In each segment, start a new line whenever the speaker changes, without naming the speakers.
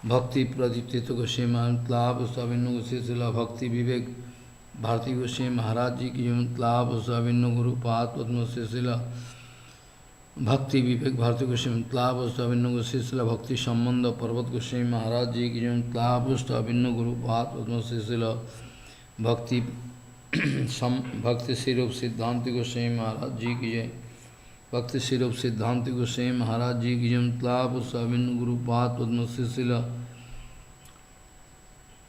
Bhakti Pradiptita Goswami Maharaj Savinnu Goswami Srila Bhakti Vivek Bharati Goswami Maharaj Ji ki Matlab Savinnu Guru Paat Padma Srila Bhakti Vivek Bharati Goswami Matlab Savinnu Goswami Srila Bhakti Sambandha Parvat Goswami Maharaj Ji ki Matlab Savinnu Guru Paat Padma Srila Bhakti Bhakti Sirup Siddhanti Goswami Maharaj Ji ki Jai Bhakti Sirup Siddhanti Goswami Maharaj Ji ki Jai Matlab Savinnu Guru Paat Padma Srila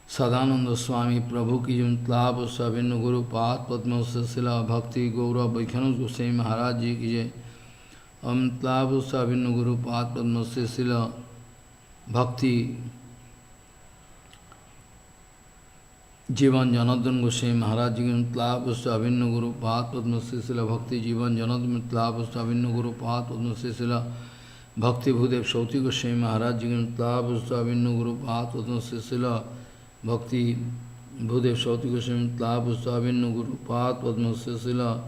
Sadananda Swami Prabhu ki Jumtlab Savinnu Guru Paat Padma Sila Bhakti Gaura Vaikhanus Goswami Maharaj Ji ki Jai Amtlab Savinnu Guru Paat Padma Sila Bhakti Jivan Janardhan Goswami Maharaj Ji ki Amtlab Savinnu Guru Paat Padma Sila Bhakti Jivan Janardhan Amtlab Savinnu Guru Paat Padma Sila Bhakti Bhudev Shauti Goswami Maharaj Ji ki Amtlab Savinnu Guru Paat Padma Sila Bhakti Bhudev Shauti Goswami Tlab Savinnu Guru Paat Padma Sila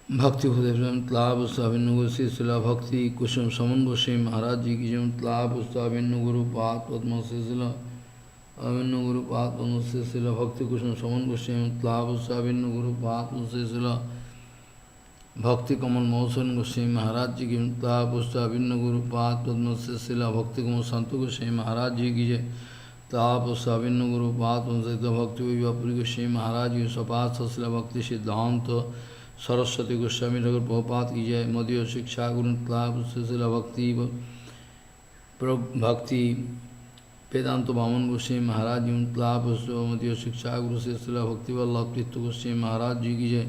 Bhakti Bhudev Tlab Savinnu Guru Sila Bhakti Kusum Saman Goswami Maharaj Ji ki Jai Tlab Savinnu Guru Paat Padma Sila Avinnu Guru Paat Padma Sila Bhakti Kusum Saman Goswami Tlab Savinnu Guru Paat Padma Sila Bhakti Kamal Mohan Goswami Maharaj Ji ki Tlab Savinnu Guru Paat Padma Sila Bhakti Kamal Santu Goswami Maharaj Ji ki Jai ताप साविन्न गुरु पात भक्ति व्यापुरी गोस्वामी महाराज की सपात सशिला भक्ति सिद्धांत सरस्वती गोस्वामी नगर प्रभुपात की जय मदीय शिक्षा गुरु ताप सशिला भक्ति भक्ति वेदांत वामन गोस्वामी महाराज जी ताप मदीय शिक्षा गुरु सशिला भक्ति वल्लभ तीर्थ गोस्वामी महाराज जी की जय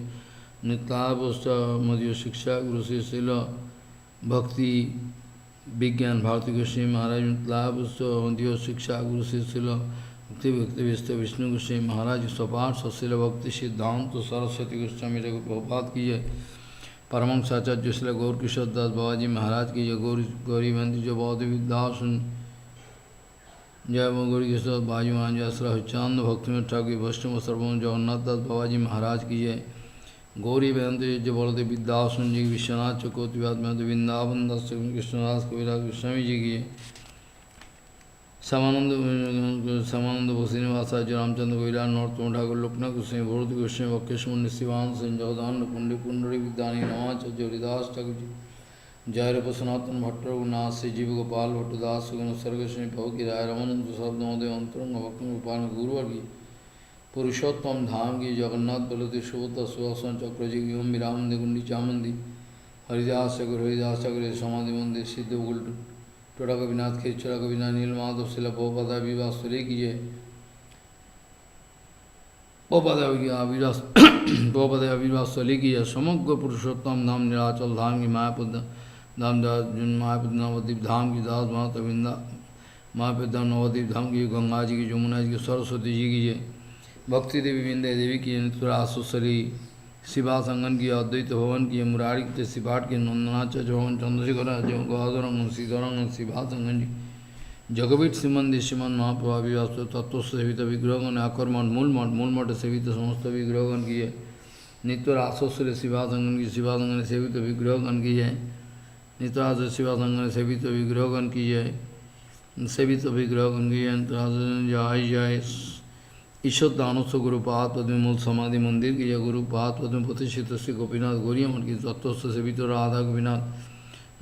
निताप मदीय शिक्षा गुरु सशिला भक्ति विज्ञान भारती गोस्वामी महाराज लाभ मध्य शिक्षा गुरु शिला भक्ति भक्ति विष्णु विष्णु गोस्वामी महाराज स्वपाठ सशिल भक्ति सिद्धांत सरस्वती गोस्वामी प्रभुपात की जय परमहंस आचार्य श्री गौर किशोर दास बाबाजी महाराज की जय गौरी बंदी जो बौद्ध विद्यास जय गौरी किशोर बाजी महाराज जय श्री चांद भक्ति में ठाकुर वैष्णव सर्वम जगन्नाथ दास बाबाजी महाराज की जय गौरी वेदांत जय बलदेव विद्यासन जी विश्वनाथ चकोति वृंदावन दास कृष्णदास कविराज गोस्वामी जी की समानंद श्रीनिवासाचार्य रामचंद्र कविराज नरोत्तम ठाकुर लोकनाथ गोस्वामी भरत गोस्वामी वक्रेश मुनि शिवान सिंह जगदान पुंडी पुंडरी विद्यानी रामाचार्य हरिदास ठाकुर जी जय रूप सनातन भट्ट रघुनाथ श्री जीव गोपाल भट्टदास गुण सर्वस्वामी प्रभु की राय रमानंद शब्द महोदय अंतरंग भक्त गोपाल गुरुवर्गी पुरुषोत्तम धाम की जगन्नाथ बलदेव सुभद्रा सुहासन चक्र जी की ओम विरामंदी गुंडी चामुंदी हरिदास ठाकुर समाधि मंदिर सिद्ध गुल टोटा कविनाथ खेचरा कविनाथ नीलमाधव शिला बहुपदा विवाह सुरे कीजिए बहुपदा विवाह सुले कीजिए समग्र पुरुषोत्तम धाम निराचल धाम की मायापुद धाम मायापुद नवद्वीप धाम की दास माता बिंदा मायापुद नवद्वीप धाम की गंगा जी की जमुना जी की सरस्वती जी की जय भक्ति देवी विंदे देवी की नित्यासुसरी शिवा संगन की अद्वैत भवन की मुरारी के शिवाट के नंदनाचार्य भवन चंद्रशेखर गौरंग श्रीधरंग शिवा संगन जी जगवीट श्रीमंदिर श्रीमन महाप्रभा विवास तत्व सेवित विग्रहगण आकर्मण मूलमठ सेवित समस्त विग्रहगण की है नित्यासुसरी शिवा संगन सेवित विग्रहगण की है नित्यास शिवा संगन सेवित विग्रहगण की है सेवित विग्रहगण की है जय जय ईश्वर दानस्व गुरुपाद पद्म मूल समाधि मंदिर की जय गुरुपाद पद्म प्रतिष्ठित श्री गोपीनाथ गौरिया मठ की तत्वस्थ सेवित राधा गोपीनाथ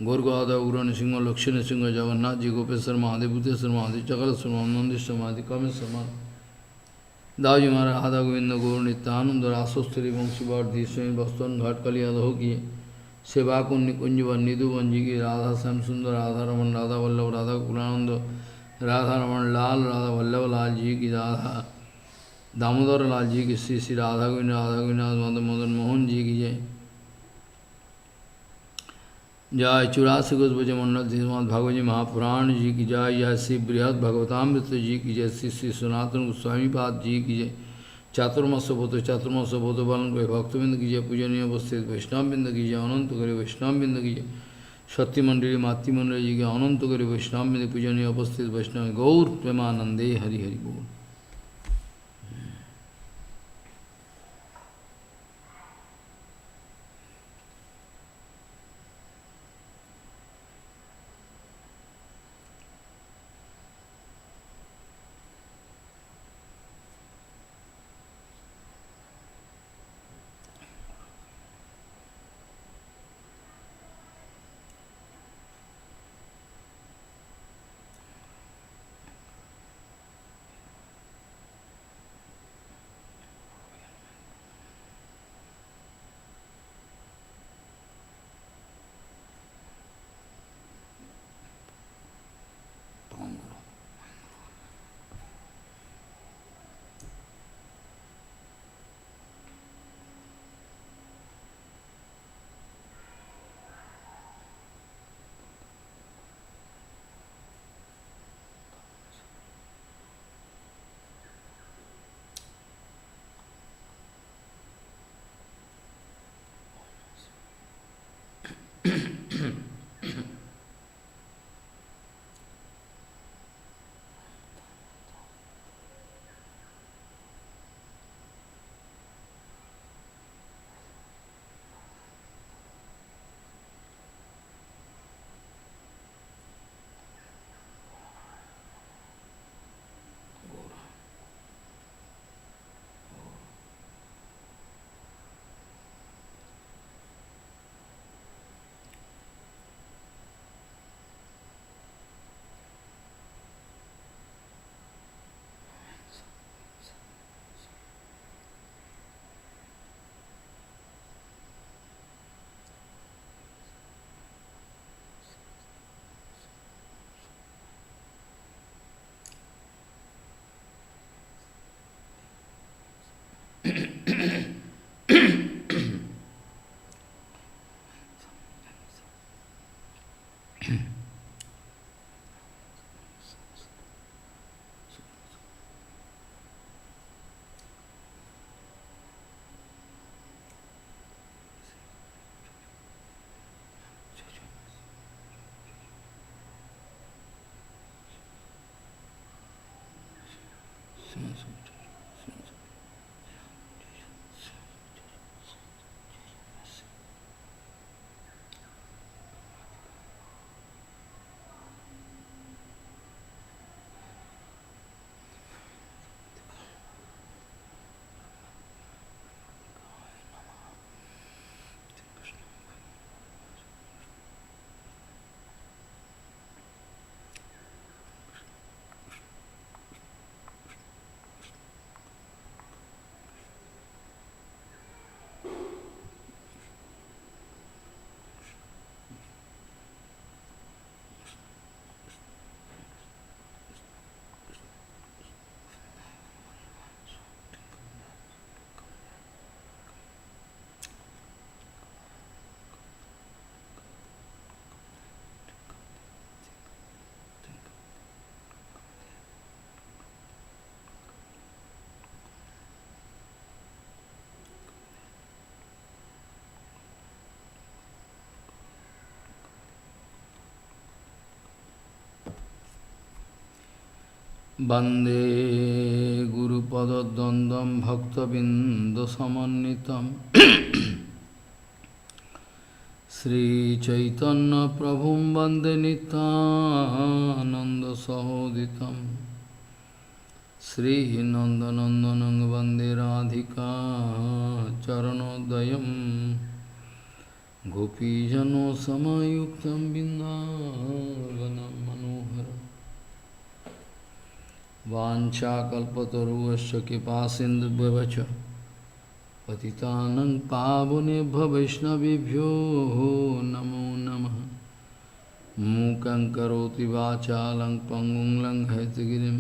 गौर गोदा उग्र नृसिंह लक्ष्मी नृसिंह जगन्नाथ जी गोपेश्वर महादेव भूतेश्वर महादेव चकलेश्वर नंदेश्वर महादेव कामेश्वर महादेव दाजी महाराज राधा गोविंद गौर नित्यानंद रासोस्तरी वंशीवर्धी स्वयं वस्तुन घाट कलियादहो की सेवा कुंज कुंजवन निधुवन जी की राधा श्याम सुंदर राधा रमन राधा वल्लभ राधा कुलानंद राधा रमन लाल राधा वल्लभ लाल जी की राधा दामोदर लाल जी की श्री श्री राधा गोविंद मदन मोहन जी की जय जय 84 गोज बजे मंडल श्रीमद भागवत जी महापुराण जी की जय जय श्री बृहद भगवतामृत जी की जय श्री श्री सनातन गोस्वामी पाद जी की जय चातुर्मास बोध बालन को भक्तबिंद की जय पूजनीय उपस्थित वैष्णवबिंद की जय अनंत करे वैष्णवबिंद की जय शक्ति मंडली मातृमंडल जी के अनंत करे वैष्णवबिंद पूजनीय उपस्थित वैष्णव गौर प्रेमानंदे हरि हरि बोल। Bande Guru Pada Dandam Bhakta Binda Samanitam Sri Chaitanya Prabhum Bande Nityananda Sahoditam Sri Nandanandanang Bande Radhika Charanodayam Gopijano Samayuktam Bindavanam Manohara Vancha kalpataruvasya kipasindhubhavacha patitanang pavunebhyo vaishnavibhyo namo namaha mukhaṁ karoti vācālaṁ paṅguṁ laṅghayatgirim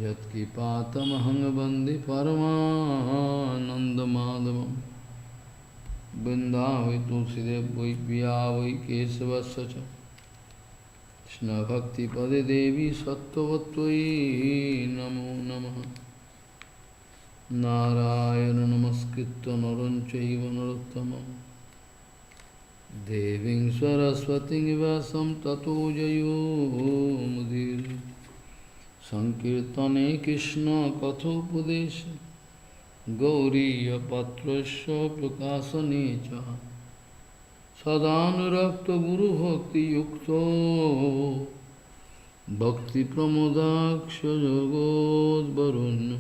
yatkipatamahang vande paramanandamādhavam Vindāvai tulsidev vai piyāvai kesavasya ca Krishna Bhakti Pade Devi Sattvatvai Namo Namaha Narayana Namaskritta Naram Chaiva Narottamam Deving Saraswati Vyasam Tato Jayo Mudire Sankirtane Krishna Kathopadesha Gauriya Patrasya Prakasanecha Sadhanurakta Guru Bhakti Yukto Bhakti Pramodaksha Jagod Varun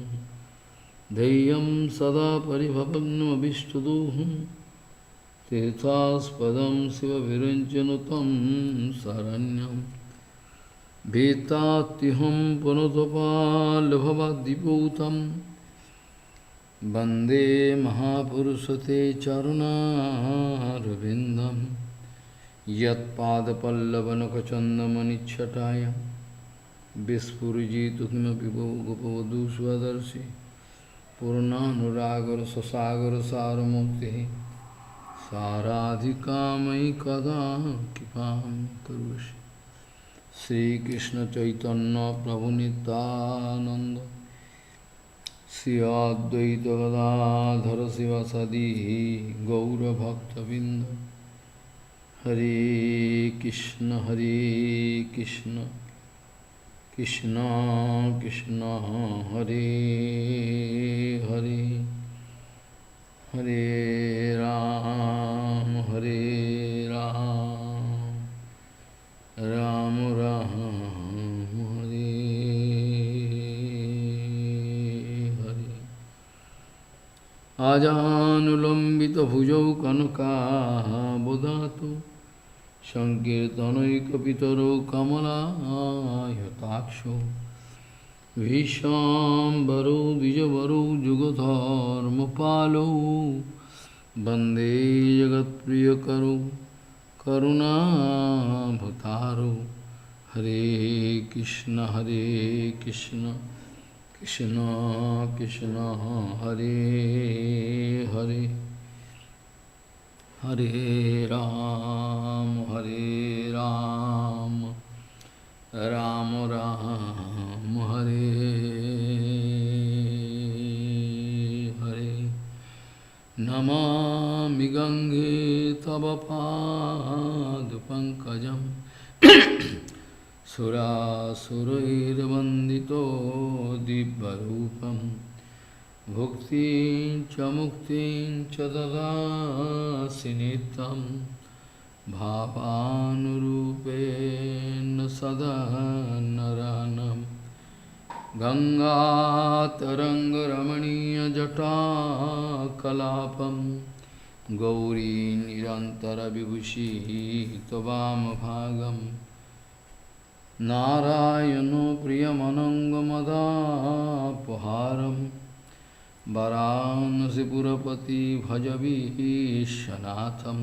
Deyam Sada Paribhavagna Vishtaduhum Tirthaspadam Siva Viranjanatam Saranyam Bhetatiham Panotapal Bhavadiputam Bande Mahapurusate Charunarvindam Yat Pada Pallavanakachandamanichhataya Vispuriji Tukima Pipo Gopavadu Swadarshi Purnanuragar Sasagar Saramukti Saradhikamai Kada Kipam Karushi Sri Krishna Chaitanya Prabhu Nityananda Sri Advaita Gadadhara Sivasadi Gaura Bhakta Binda Hare Krishna Krishna Krishna Hare Hare Hare Ram Ram Ram Hare Ajanulambita bhujau kanaka bodhato Sankirtanaikapitaro kamala yataksho Vishambaro dijavaro jugadharmapalo Bande jagat priyakaro karuna bhataro Hare Krishna Krishna Krishna Hare Hare Hare Ram Ram Ram Hare Hare Namami Gange Tava Pad Pankajam Surasurairvandito Dibbarupam Bhuktin cha muktin cha dadasi nityam Bhavanurupena sada naranam Ganga taranga ramaniya jata kalapam Gauri nirantara vibhushi tavam bhagam Narayano priyamanangamadapaharam Varanasi purapati bhajavishanatham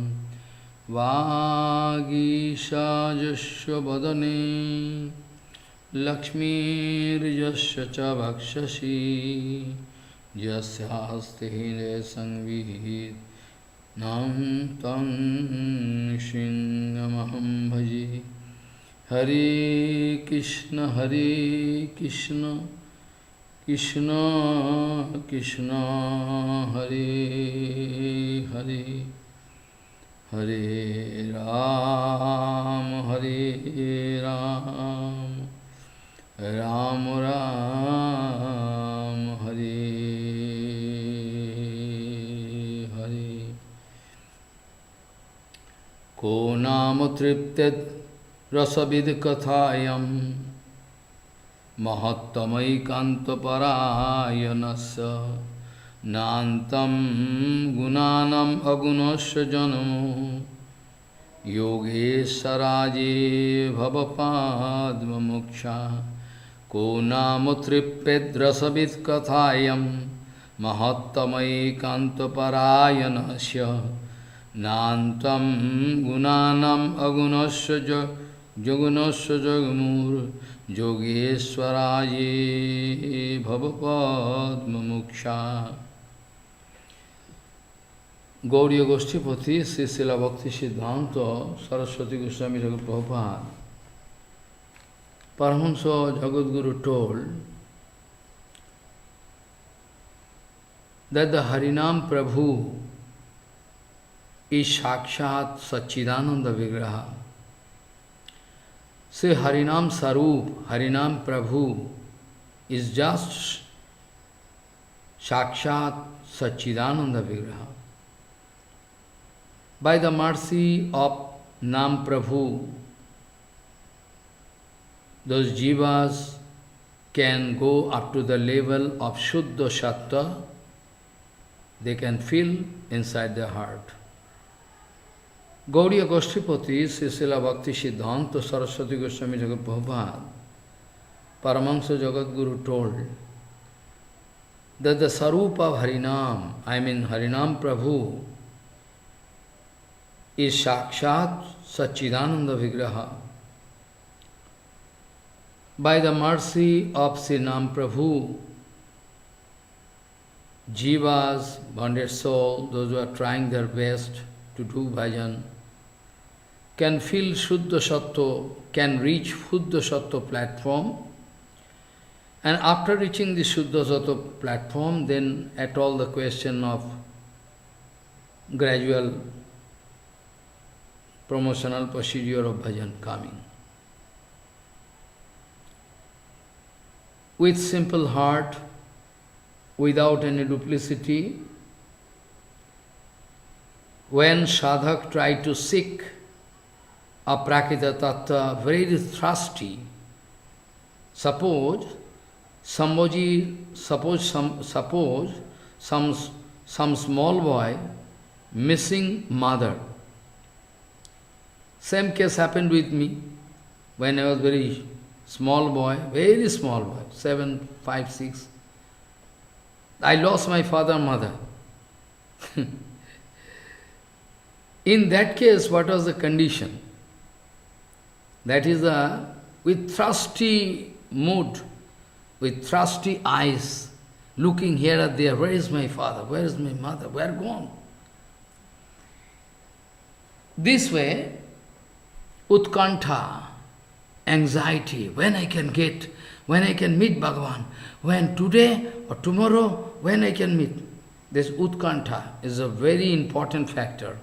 Vāgīśāyasya vadane Lakshmirjasya cha bhakshashi Jasyaste hine sangvihit Nam tam shingamaham bhaji Hare Krishna Krishna Krishna Hare Hare Hare Ram Ram Ram Hare Hare Ko nama triptet rasavid kathayam Mahattamai kantaparayanasya Nantam gunanam agunasya janamo Yogesaraje bhavapadma moksha Ko nama trippedrasavit kathayam Mahattamai kantaparayanasya Nantam gunanam agunasya jagunasya jagamur Yogeswaraje bhavapadma moksha Gauriya Goshtipati, Srila Bhakti Siddhanta, Saraswati Goswami Thakur Prabhupada, Paramahansa Jagadguru told that the Harinam Prabhu is Sakshat Satchidananda Vigraha. Say Harinam Sarup, Harinam Prabhu is just Sakshat Satchidananda Vigraha. By the mercy of Nam Prabhu, those jivas can go up to the level of Shuddha Sattva, they can feel inside their heart. Gauriya Goshtipati, Srila Bhakti Siddhanta Saraswati Goswami Thakur Prabhupada, Paramahansa Jagadguru told that the Sarupa of Harinam, I mean Harinam Prabhu, is Sakshat Satchidananda Vigraha. By the mercy of Sri Nam Prabhu, jivas, bonded soul, those who are trying their best to do bhajan, can feel Shuddha Sattva, can reach Shuddha Sattva platform, and after reaching the Shuddha Sattva platform, then at all the question of gradual promotional procedure of bhajan coming. With simple heart, without any duplicity, when sadhak tried to seek aprakita tattva, very thirsty, suppose some small boy missing mother. Same case happened with me when I was very small boy, 7, 5, 6. I lost my father and mother. In that case, what was the condition? That is with thirsty mood, with thirsty eyes, looking here and there, where is my father, where is my mother, where gone? This way, utkantha, anxiety, when I can meet Bhagavan, when today or tomorrow, when I can meet. This utkantha is a very important factor.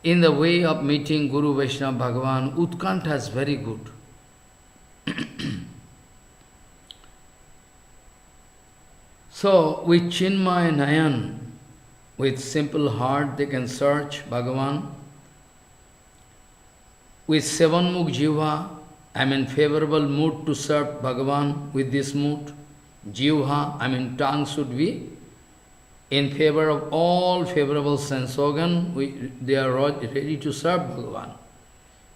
In the way of meeting Guru Vaishnava Bhagavan, utkantha is very good. So, with Chinmay Nayan, with simple heart, they can search Bhagavan. With seven mukh jiva, I am in favorable mood to serve Bhagavan with this mood. Jiva, I mean tongue should be in favor of all favorable sense organ, they are ready to serve Bhagavan.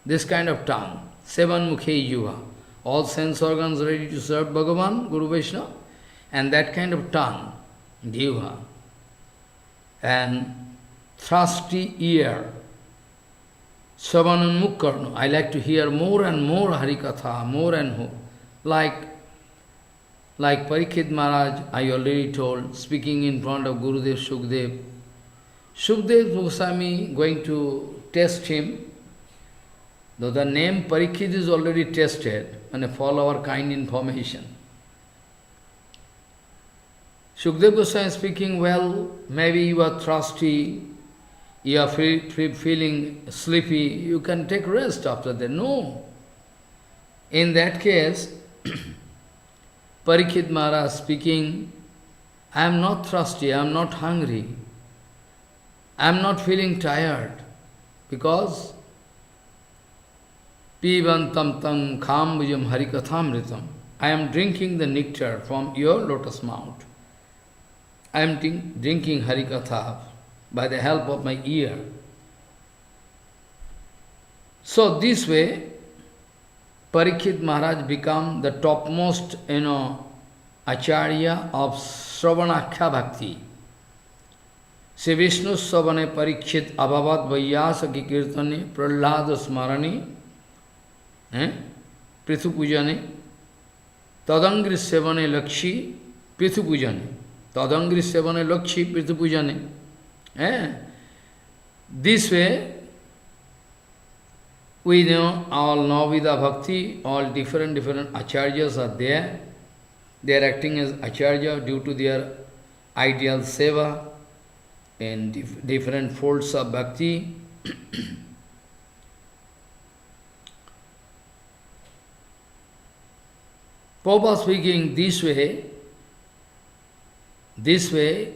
This kind of tongue, seven mukhe jiva, all sense organs ready to serve Bhagavan, Guru Vaishnava, and that kind of tongue, jiva, and thirsty ear, Savanun Mukkarno. I like to hear more and more Harikatha, more and more. Like Parikshit Maharaj, I already told, speaking in front of Gurudev Shukdev. Shukdev Goswami going to test him, though the name Parikshit is already tested, and follow our kind information. Shukdev Goswami speaking, well, maybe you are thirsty, you are feeling sleepy, you can take rest after that. No. In that case, Parikshit Maharaj speaking, I am not thirsty, I am not hungry, I am not feeling tired, because Pivantam tam khambujam harikathamritam. I am drinking the nectar from your lotus mount. I am drinking Harikatha by the help of my ear. So this way, Parikshit Maharaj become the topmost, Acharya of Sravanakya Bhakti. Sri Vishnu Savane Parikshit Abhavat Vaiyasa Ki Kirtane Prahlada Smarani Prithu Pujane Tadangri Sevane Lakshi Prithu Pujane Tadangri Sevane Lakshi Prithu Pujane. This way, we know all Navida Bhakti, all different acharyas are there. They are acting as acharya due to their ideal seva in different folds of bhakti. Prabhupada speaking this way,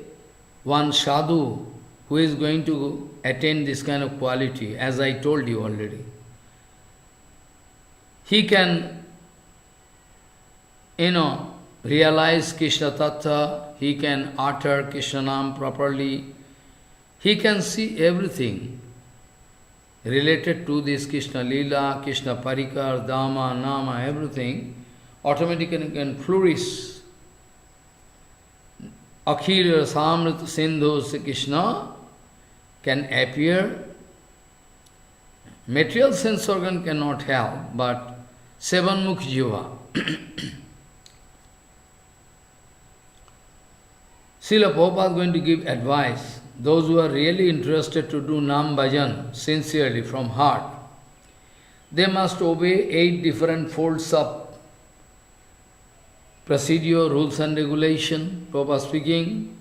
one sadhu who is going to attain this kind of quality, as I told you already, he can, realize Krishna Tattva, he can utter Krishna Nam properly, he can see everything related to this Krishna Leela, Krishna Parikar, Dhamma, Nama, everything, automatically can flourish. Akhira Samrit Sindhu Sri Krishna can appear. Material sense organ cannot help, but seven mukh jiva. Srila Prabhupada is going to give advice. Those who are really interested to do Nam Bhajan sincerely from heart, they must obey 8 different folds of procedure, rules and regulation. Prabhupada speaking,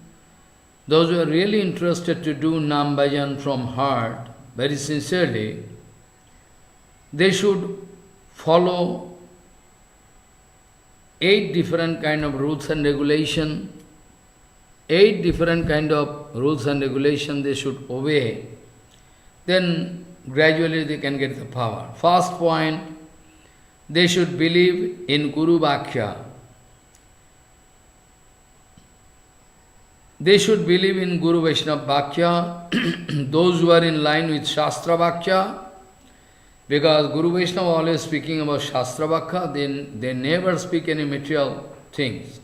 those who are really interested to do Nam Bhajan from heart, very sincerely, they should follow 8 different kind of rules and regulation. 8 different kind of rules and regulation they should obey. Then gradually they can get the power. First point, they should believe in Guru Bhakya. They should believe in Guru Vaishnava Bhakya, those who are in line with Shastra Bhakya, because Guru Vaishnava always speaking about Shastra Bhakya, they never speak any material things.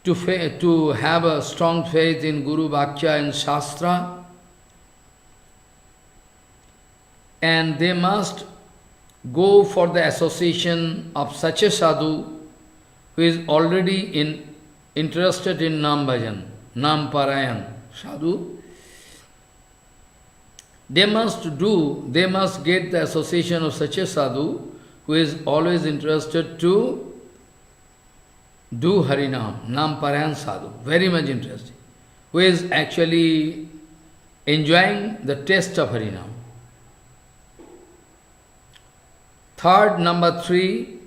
To have a strong faith in Guru Bhakya and Shastra, and they must go for the association of such a sadhu who is already interested in Nam Bhajan, Nam Parayan sadhu. They must get the association of such a sadhu who is always interested to do Harinam, Nam Parayan sadhu, very much interested, who is actually enjoying the taste of Harinam. Third, number 3,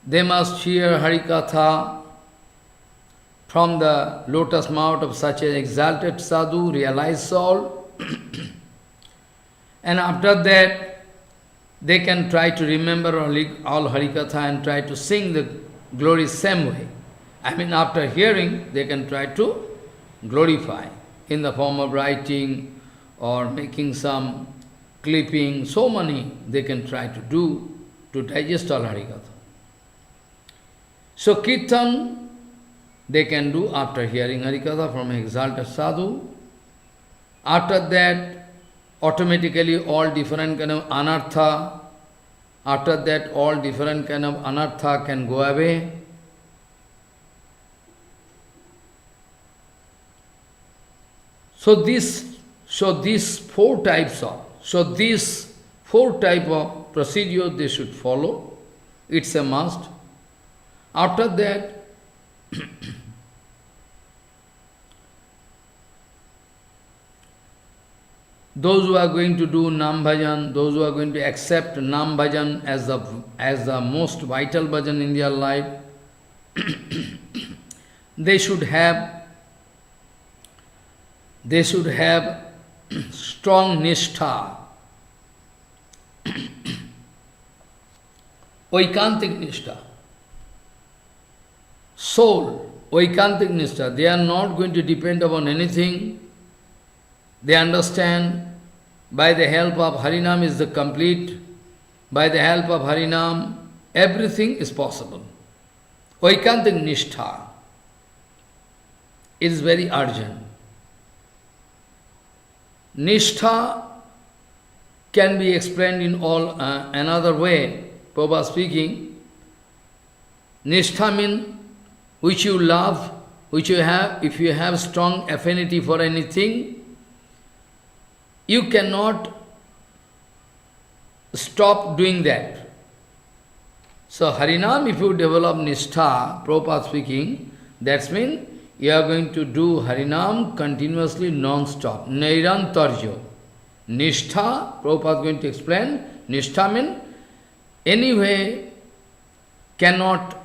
they must hear Harikatha from the lotus mouth of such an exalted sadhu, realized soul. And after that, they can try to remember all HariKatha and try to sing the glory same way. I mean, after hearing, they can try to glorify in the form of writing or making some clipping, so many they can try to do to digest all HariKatha. So Kirtan, they can do after hearing HariKatha from exalted sadhu. After that, automatically all different kind of anartha, after that all different kind of anartha can go away. So these four type of procedure they should follow. It's a must. After that, those who are going to do Nam Bhajan, those who are going to accept Nam Bhajan as the most vital bhajan in their life, they should have strong nishtha, oikantik nishtha, soul, oikantik nishtha. They are not going to depend upon anything. They understand by the help of Harinam is the complete, by the help of Harinam everything is possible. Oikantik nishtha is very urgent. Nishtha can be explained in all another way. Prabhupada speaking, nishtha means which you love, which you have, if you have strong affinity for anything, you cannot stop doing that. So Harinam, if you develop nishtha, Prabhupada speaking, that means you are going to do Harinam continuously non-stop. Nairantarjo. Nishtha, Prabhupada is going to explain, nishtha means anyway cannot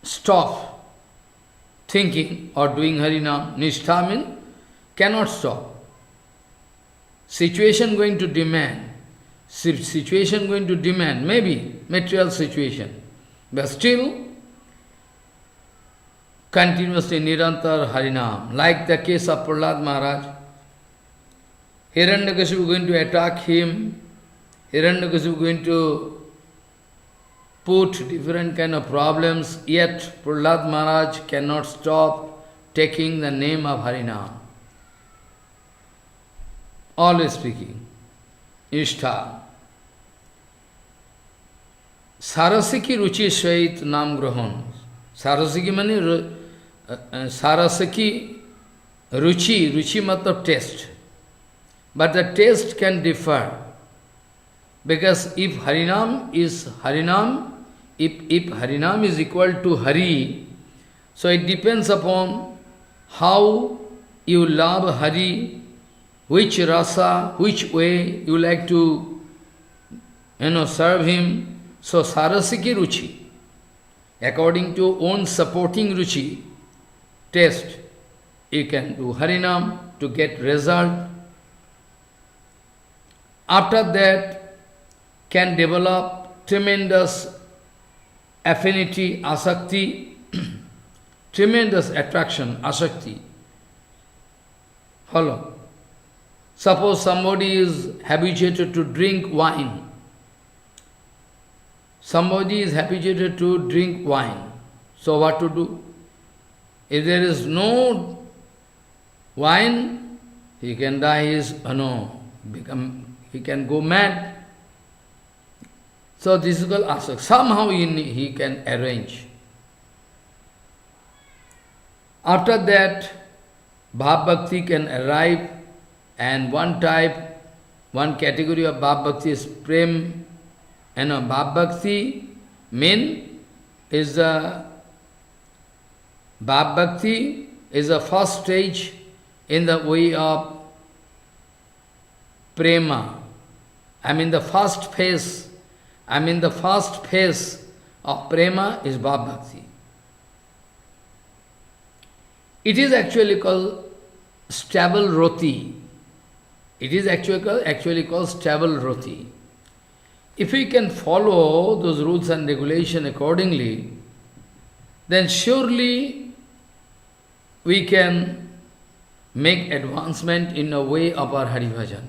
stop thinking or doing Harinam. Nishtha means cannot stop. Situation going to demand. Situation going to demand, maybe material situation. But still, continuously Nirantar Harinam. Like the case of Prahlad Maharaj. Hiranyakashipu going to attack him. Hiranyakashipu going to put different kind of problems. Yet Prahlad Maharaj cannot stop taking the name of Harinam. Always speaking. Nishtha. Sarasiki ruchi svait nam grahan. Sarasiki means Sarasiki ruchi. Ruchi matlab taste. But the taste can differ. Because if Harinam is Harinam, if Harinam is equal to Hari, so it depends upon how you love Hari, which rasa, which way you like to, serve him. So Sarasiki ruchi, according to own supporting ruchi, taste, you can do Harinam to get result. After that, can develop tremendous affinity, asakti, tremendous attraction, asakti. Follow. Suppose somebody is habituated to drink wine. Somebody is habituated to drink wine. So what to do? If there is no wine, he can die, he can go mad. So this is called asakti. Somehow he can arrange. After that, Bhav Bhakti can arrive. And one category of Bhav Bhakti is Prem. And Bhav Bhakti is the first stage in the way of Prema. The first phase of Prema is Bhav Bhakti. It is actually called stable roti. It is actually called stable roti. If we can follow those rules and regulations accordingly, then surely we can make advancement in a way of our Hari Bhajan.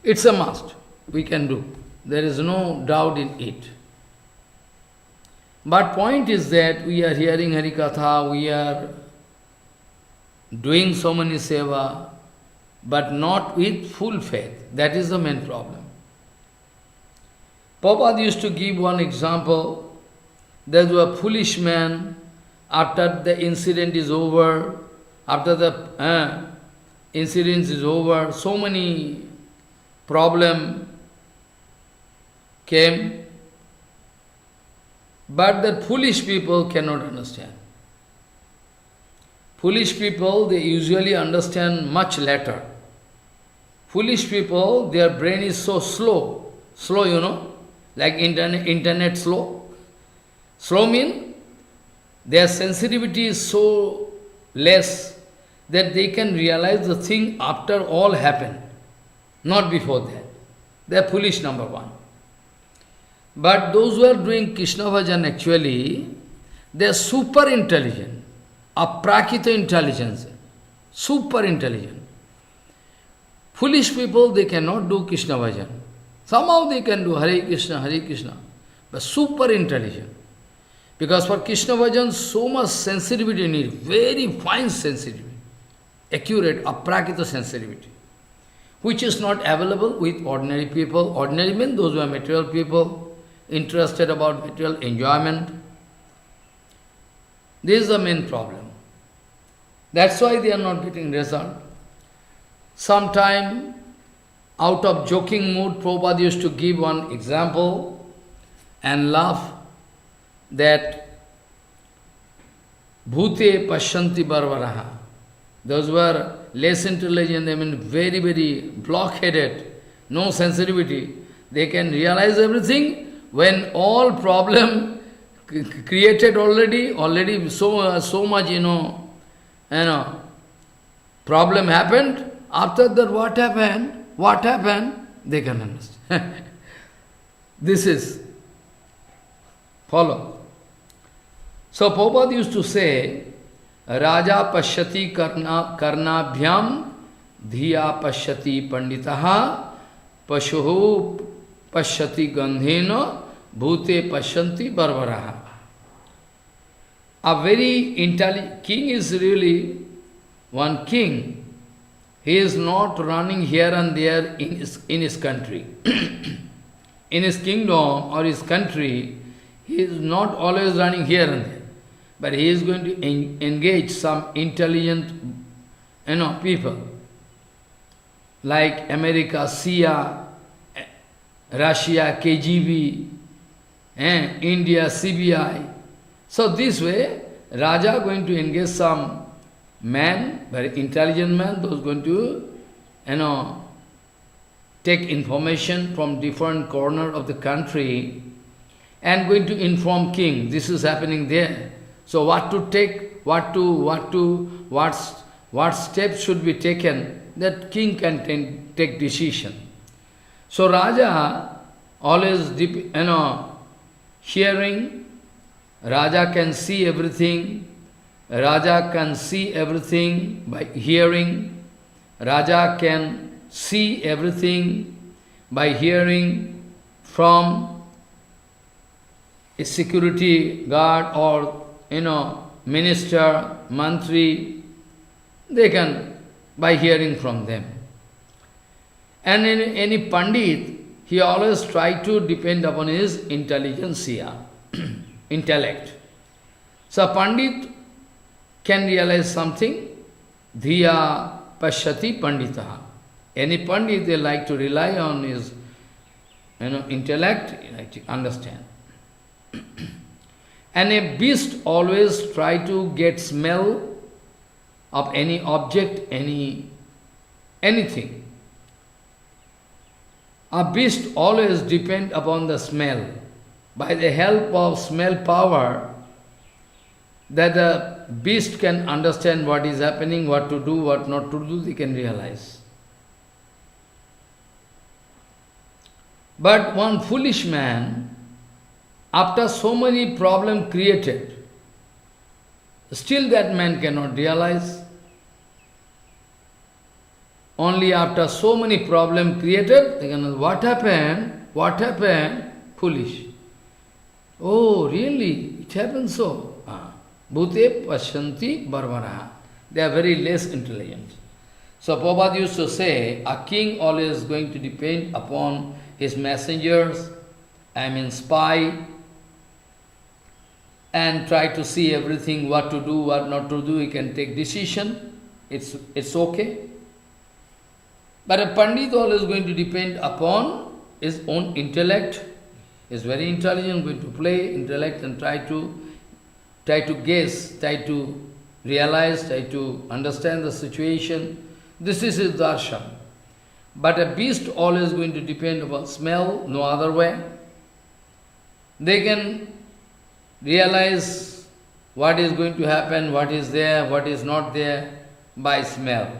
It's a must. We can do. There is no doubt in it. But point is that we are hearing HariKatha, we are doing so many seva, but not with full faith. That is the main problem. Prabhupada used to give one example. There was a foolish man, after the incident is over, after the incident is over, so many problems came, but the foolish people cannot understand. Foolish people, they usually understand much later. Foolish people, their brain is so slow, like internet slow. Slow means their sensitivity is so less that they can realize the thing after all happened, not before that. They are foolish, number one. But those who are doing Krishna Bhajan actually, they are super intelligent, aprakita intelligence, super intelligent. Foolish people, they cannot do Krishna Bhajan. Somehow they can do Hare Krishna, but super intelligent. Because for Krishna Bhajan, so much sensitivity needed, very fine sensitivity, accurate, aprakita sensitivity, which is not available with ordinary people. Ordinary means those who are material people, interested about material enjoyment. This is the main problem. That's why they are not getting result. Sometime, out of joking mood, Prabhupada used to give one example and laugh that Bhute Pashyanti Barvaraha. Those who are less intelligent, I mean very, very blockheaded, no sensitivity, they can realize everything when all problem created already so much, problem happened. After that, what happened? They can understand. This is, follow. So Prabhupada used to say, Raja pashyati karnabhyam dhiya pashyati panditaha pashuhu pashyati gandhena bhute pashyanti barbaraha. A very intelligent king is really one king. He is not running here and there in his country. In his kingdom or his country, he is not always running here and there. But he is going to engage some intelligent people, like America, CIA, Russia, KGB, India, CBI. So this way, Raja going to engage some man, very intelligent man, those going to, take information from different corner of the country and going to inform king, this is happening there. So what to take, what steps should be taken, that king can take decision. So Raja always, hearing, Raja can see everything, Raja can see everything by hearing, Raja can see everything by hearing from a security guard or minister, mantri, they can, by hearing from them. And in any pandit, he always try to depend upon his intelligentsia, intellect. So pandit can realize something, dhiya pashyati panditaha. Any pandit, they like to rely on his intellect, like to understand. And a beast always try to get smell of any object, anything. A beast always depend upon the smell. By the help of smell power, that the the beast can understand what is happening, what to do, what not to do, they can realize. But one foolish man, after so many problems created, still that man cannot realize. Only after so many problems created, they can know what happened, what happened, foolish. Oh, really? It happened so. Bhute pasyanti barbara. They are very less intelligent. So Prabhupada used to say, a king always is going to depend upon his messengers, spy, and try to see everything, what to do, what not to do. He can take decision. It's okay. But a Pandit always going to depend upon his own intellect. He is very intelligent, going to play intellect and try to guess, try to realize, try to understand the situation. This is his darshan. But a beast always going to depend upon smell, no other way. They can realize what is going to happen, what is there, what is not there by smell.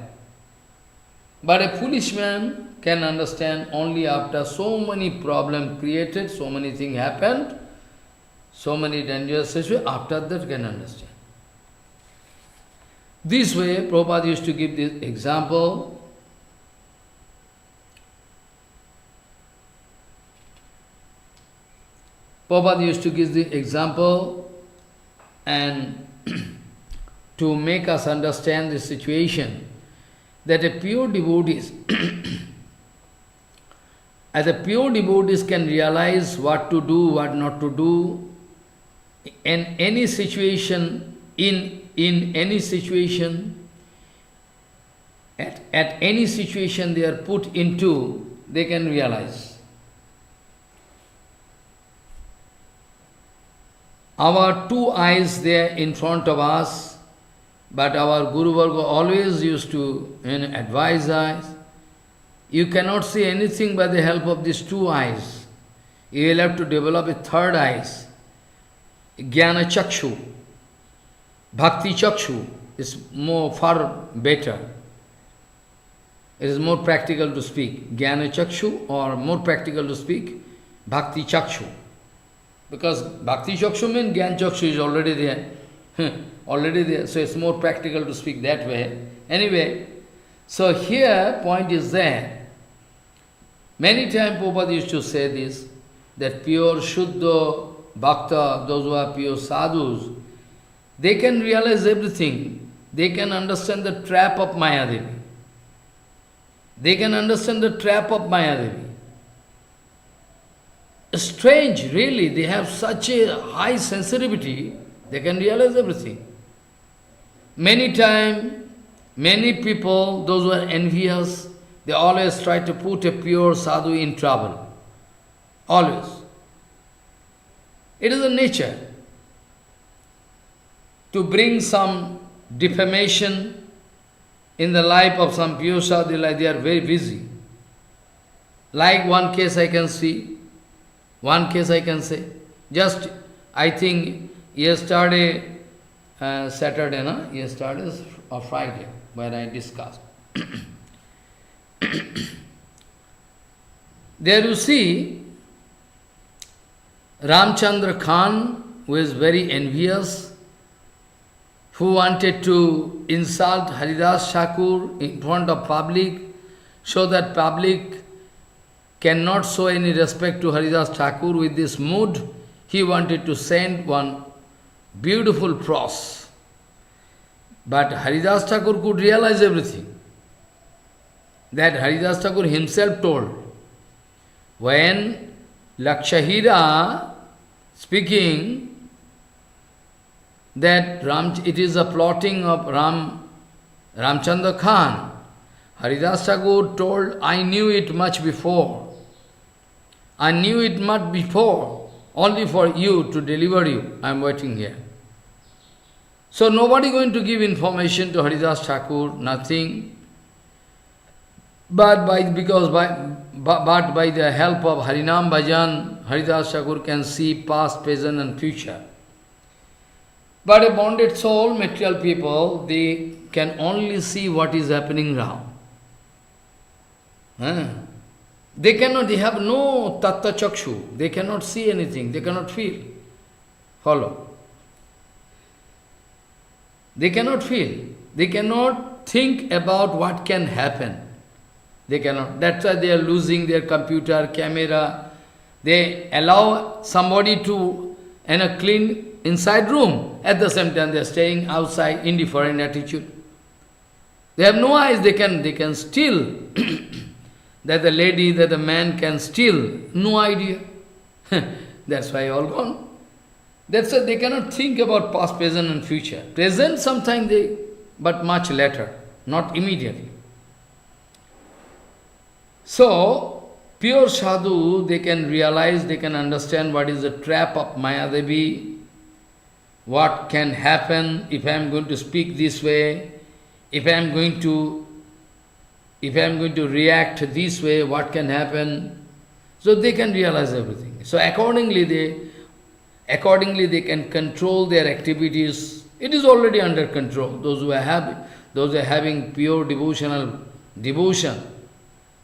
But a foolish man can understand only after so many problems created, so many things happened, so many dangerous situations, after that can understand. This way, Prabhupada used to give this example. Prabhupada used to give the example and to make us understand the situation that a pure devotees, as a pure devotees can realize what to do, what not to do, in any situation, in any situation, at any situation they are put into, they can realize. Our two eyes there in front of us, but our Guru Varga always used to advise us, you cannot see anything by the help of these two eyes. You will have to develop a third eyes. Jnana Chakshu. Bhakti Chakshu is far better. It is more practical to speak. Jnana Chakshu, or more practical to speak, Bhakti Chakshu. Because Bhakti Chakshu means Jnana Chakshu is already there. Already there, so it's more practical to speak that way. Anyway, so here point is there. Many times Prabhupada used to say this, that pure Shuddha Bhakta, those who are pure sadhus, they can realize everything. They can understand the trap of Mayadevi. They can understand the trap of Mayadevi. Strange, really, they have such a high sensitivity, they can realize everything. Many times, many people, those who are envious, they always try to put a pure sadhu in trouble. Always. It is a nature to bring some defamation in the life of some pure sadhu, like they are very busy. Like one case I can see, one case I can say. Just, I think, yesterday, Saturday, no? Yesterday or Friday, where I discussed. There you see, Ramchandra Khan, who is very envious, who wanted to insult Haridas Thakur in front of public, so that public cannot show any respect to Haridas Thakur. With this mood, he wanted to send one beautiful prose. But Haridas Thakur could realize everything. That Haridas Thakur himself told. When Lakshahira speaking that it is a plotting of Ramchandra Khan, Haridas Thakur told, I knew it much before. I knew it much before. Only for you to deliver you, I am waiting here. So nobody going to give information to Haridas Thakur, nothing. But by the help of Harinam Bhajan, Haridas Thakur can see past, present and future. But a bonded soul, material people, they can only see what is happening now. Huh? They have no tattva chakshu. They cannot see anything, they cannot feel. Follow. They cannot feel. They cannot think about what can happen. They cannot. That's why they are losing their computer, camera. They allow somebody to clean inside room. At the same time, they are staying outside, indifferent attitude. They have no eyes. They can steal. That the lady, that the man can steal. No idea. That's why all gone. That's why they cannot think about past, present and future. Present sometimes but much later, not immediately. So, pure sadhu, they can realize, they can understand what is the trap of Maya Devi, what can happen if I am going to speak this way, if I am going to react this way, what can happen. So they can realize everything. So accordingly they can control their activities. It is already under control. Those who are having pure devotion,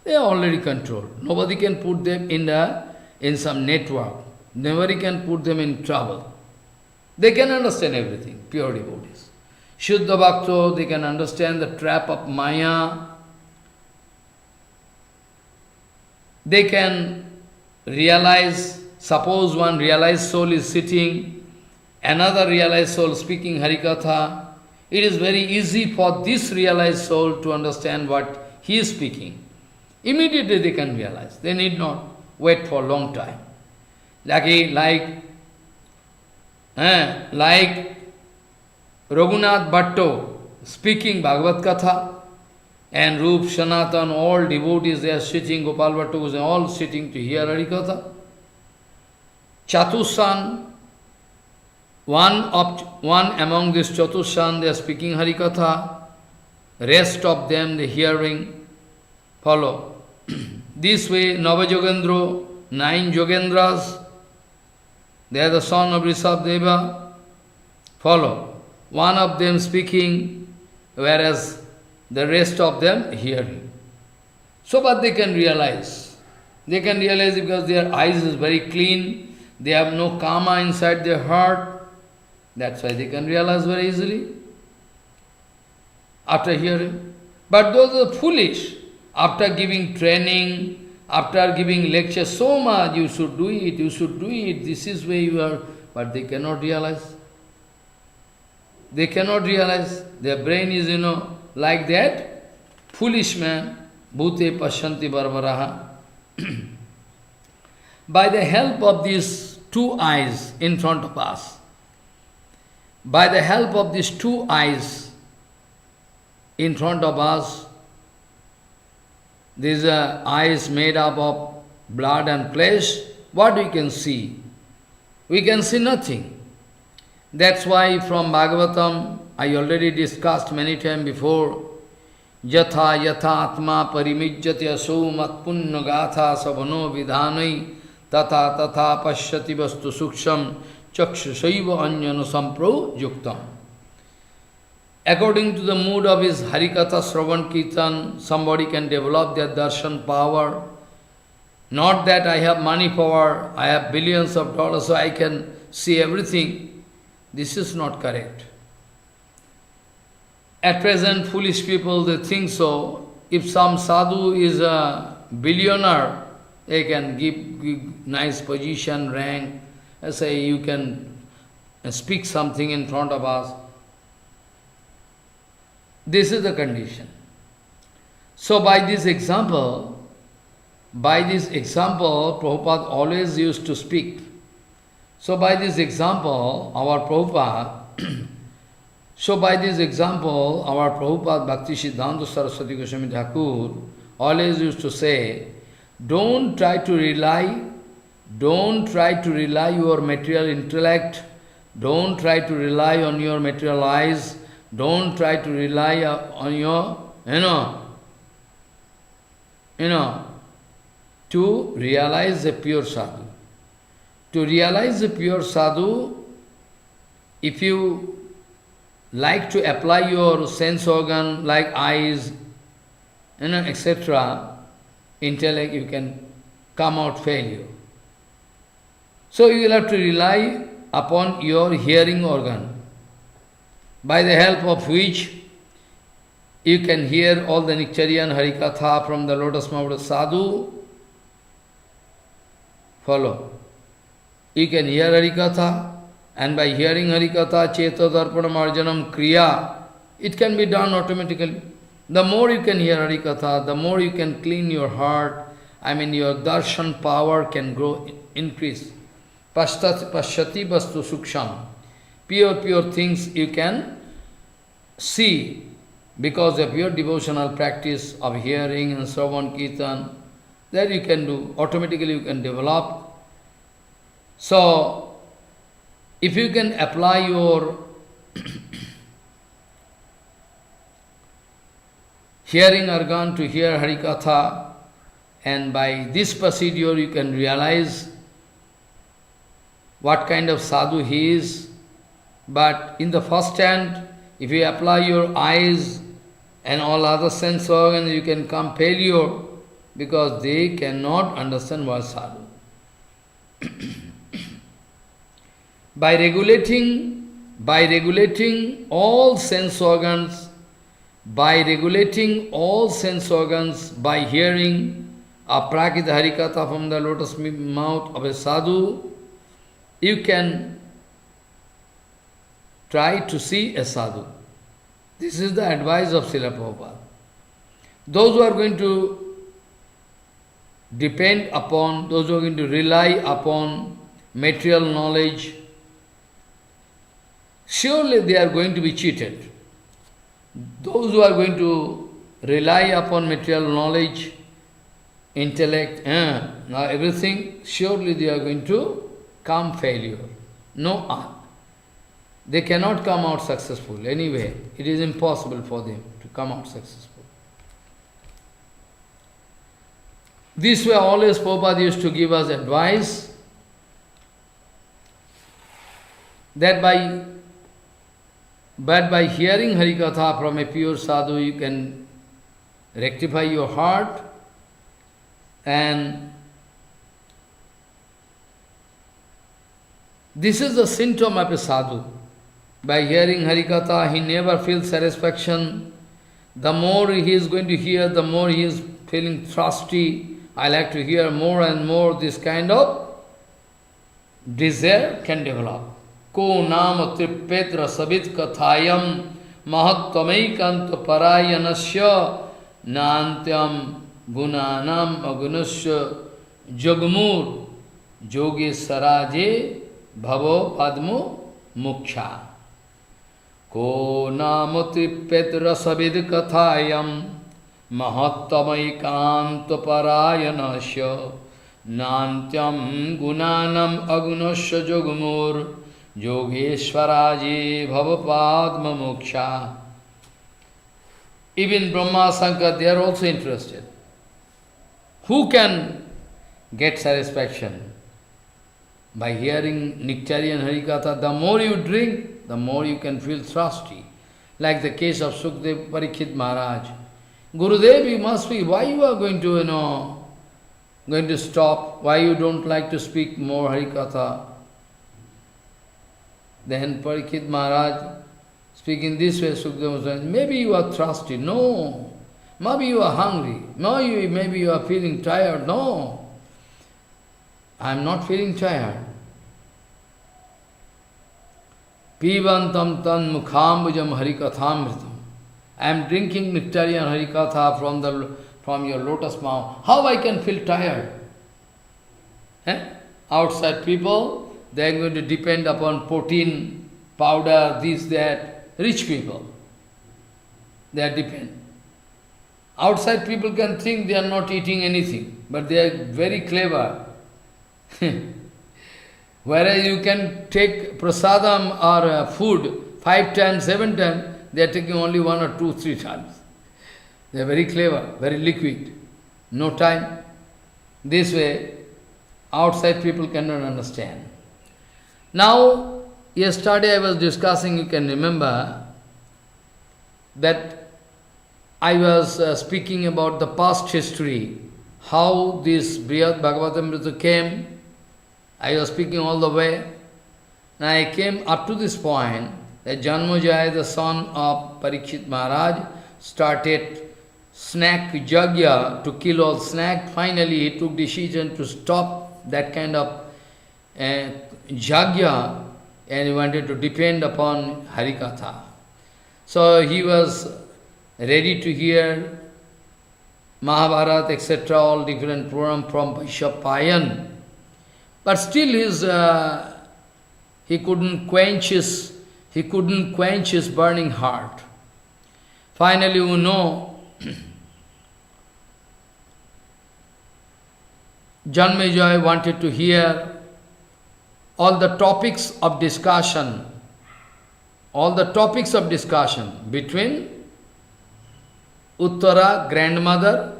they are already controlled. Nobody can put them in some network. Nobody can put them in trouble. They can understand everything, pure devotees. Shuddha Bhakto, they can understand the trap of Maya. They can realize, suppose one realized soul is sitting, another realized soul speaking HariKatha. It is very easy for this realized soul to understand what he is speaking. Immediately they can realize. They need not wait for a long time. Like Raghunath Bhatto speaking Bhagavad Katha, and Rup, Sanatan, all devotees, they are sitting, Gopal Bhatto was all sitting to hear HariKatha. Chatussan, one among this Chatussan, they are speaking HariKatha. Rest of them, the hearing, follow. This way, Navajogendro, 9 Jogendras, they are the son of Rishabdeva, follow. One of them speaking, whereas the rest of them hearing. So, but they can realize. They can realize because their eyes is very clean, they have no karma inside their heart. That's why they can realize very easily after hearing. But those are foolish. After giving training, after giving lectures so much, you should do it, this is where you are, but they cannot realize. They cannot realize. Their brain is, like that. Foolish man, bhute pasyanti barbaraha. By the help of these 2 eyes in front of us, by the help of these 2 eyes in front of us, these eyes made up of blood and flesh, what we can see? We can see nothing. That's why from Bhagavatam, I already discussed many times before, Yatha yatha atma parimijjati aso mat punna gatha savano vidhanai tata tata pashyati vastu suksham chakshusaiva anyana sampro yuktam. According to the mood of his HariKatha Shravan Kirtan, somebody can develop their darshan power. Not that I have money power, I have billions of dollars, so I can see everything. This is not correct. At present, foolish people, they think so. If some sadhu is a billionaire, they can give nice position, rank, and say you can speak something in front of us. This is the condition. So by this example, Prabhupada always used to speak. So by this example, our Prabhupada Bhakti Siddhanta Saraswati Goswami Thakur always used to say, don't try to rely your material intellect, don't try to rely on your material eyes, don't try to rely on your, to realize the pure sadhu. To realize the pure sadhu, if you like to apply your sense organ like eyes, etc., intellect, you can come out failure. So you will have to rely upon your hearing organ, by the help of which you can hear all the Nectarian Harikatha from the lotus mouth of sadhu. Follow. You can hear Harikatha, and by hearing Harikatha, Cheta Darpana Marjanam Kriya, it can be done automatically. The more you can hear Harikatha, the more you can clean your heart. Your darshan power can grow, increase. Pashyati vastu suksham. Pure things you can see because of your devotional practice of hearing and Shravan Kirtan. That you can do, automatically you can develop. So, if you can apply your hearing organ to hear Harikatha, and by this procedure you can realize what kind of sadhu he is. But in the first hand, if you apply your eyes and all other sense organs, you can come failure because they cannot understand what sadhu. By regulating all sense organs, by hearing a prakita harikatha from the lotus mouth of a sadhu, you can try to see a sadhu. This is the advice of Srila Prabhupada. Those who are going to depend upon, those who are going to rely upon material knowledge, surely they are going to be cheated. Those who are going to rely upon material knowledge, intellect, now everything, surely they are going to come failure. No, they cannot come out successful anyway. It is impossible for them to come out successful. This way always Prabhupada used to give us advice that by hearing Harikatha from a pure sadhu, you can rectify your heart, and this is the symptom of a sadhu. By hearing Harikatha, he never feels satisfaction. The more he is going to hear, the more he is feeling thirsty. I like to hear more and more. This kind of desire can develop. Ko nama tripetra sabit kathayam mahattamaikanto parayanasya nantyam gunanam agunasya jagmur yogi saraje bhavo padmo muksha. Ko nama tripetra sabit kathayam mahattamaikanto parayanasya nantyam gunanam agunasya jagmur Yogeshwaraji Bhavapadma Moksha. Even Brahma, Shankar, they are also interested. Who can get satisfaction? By hearing Nectarian Harikatha, the more you drink, the more you can feel thirsty. Like the case of Sukdev Parikshit Maharaj. Gurudev, you must be, why you are going to, going to stop? Why you don't like to speak more Harikatha? Then Parikshit Maharaj, speaking this way, Sukadeva was saying, maybe you are thirsty. No. Maybe you are hungry. No, maybe you are feeling tired. No. I am not feeling tired. Pivantam tan mukhambujam harikathamritam. I am drinking Nectarian Harikatha from your lotus mouth. How I can feel tired? Outside people, they are going to depend upon protein, powder, this, that. Rich people, they are depend. Outside people can think they are not eating anything, but they are very clever. Whereas you can take prasadam or food 5 times, 7 times, they are taking only 1 or 2, 3 times. They are very clever, very liquid. No time. This way, outside people cannot understand. Now, yesterday I was discussing, you can remember, that I was speaking about the past history, how this Brihad Bhagavatamrita came. I was speaking all the way. And I came up to this point that Janmejaya, the son of Parikshit Maharaj, started snack yajna to kill all snack. Finally, he took decision to stop that kind of yajna, and he wanted to depend upon HariKatha. So he was ready to hear Mahabharata, etc., all different programs from Vaishyapayan. But still he couldn't quench his burning heart. Finally, you know, Janmejaya wanted to hear all the topics of discussion, between Uttara, grandmother,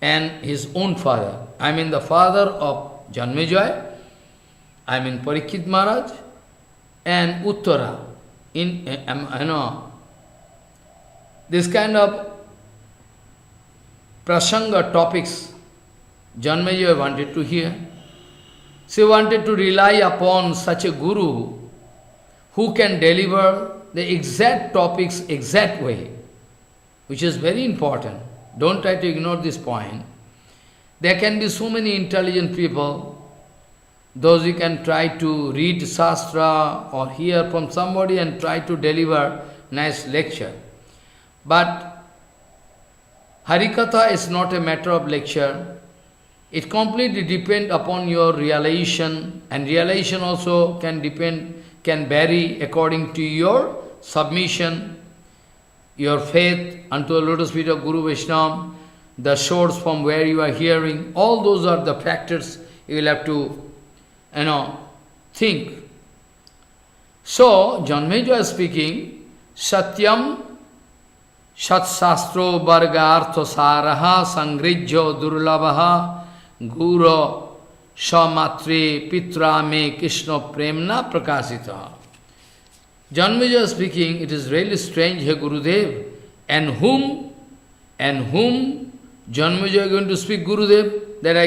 and his own father. I mean the father of Janmejaya, I mean Parikshit Maharaj, and Uttara. This kind of prasanga topics Janmejaya wanted to hear. She wanted to rely upon such a guru who can deliver the exact topics exact way, which is very important. Don't try to ignore this point. There can be so many intelligent people, those who can try to read Shastra or hear from somebody and try to deliver nice lecture. But Harikatha is not a matter of lecture. It completely depends upon your realization, and realization also can vary according to your submission, your faith unto the lotus feet of Guru Vaishnava, the source from where you are hearing. All those are the factors you will have to, think. So, Janmejaya is speaking, Satyam Shat-sastro Varga-artha Saraha Sangrijyo Durlabha Guru Samatre Pitra Me Krishna Premna Prakasita. Janmejaya is speaking, it is really strange, hey Gurudev, and whom Janmejaya is going to speak, Gurudev, that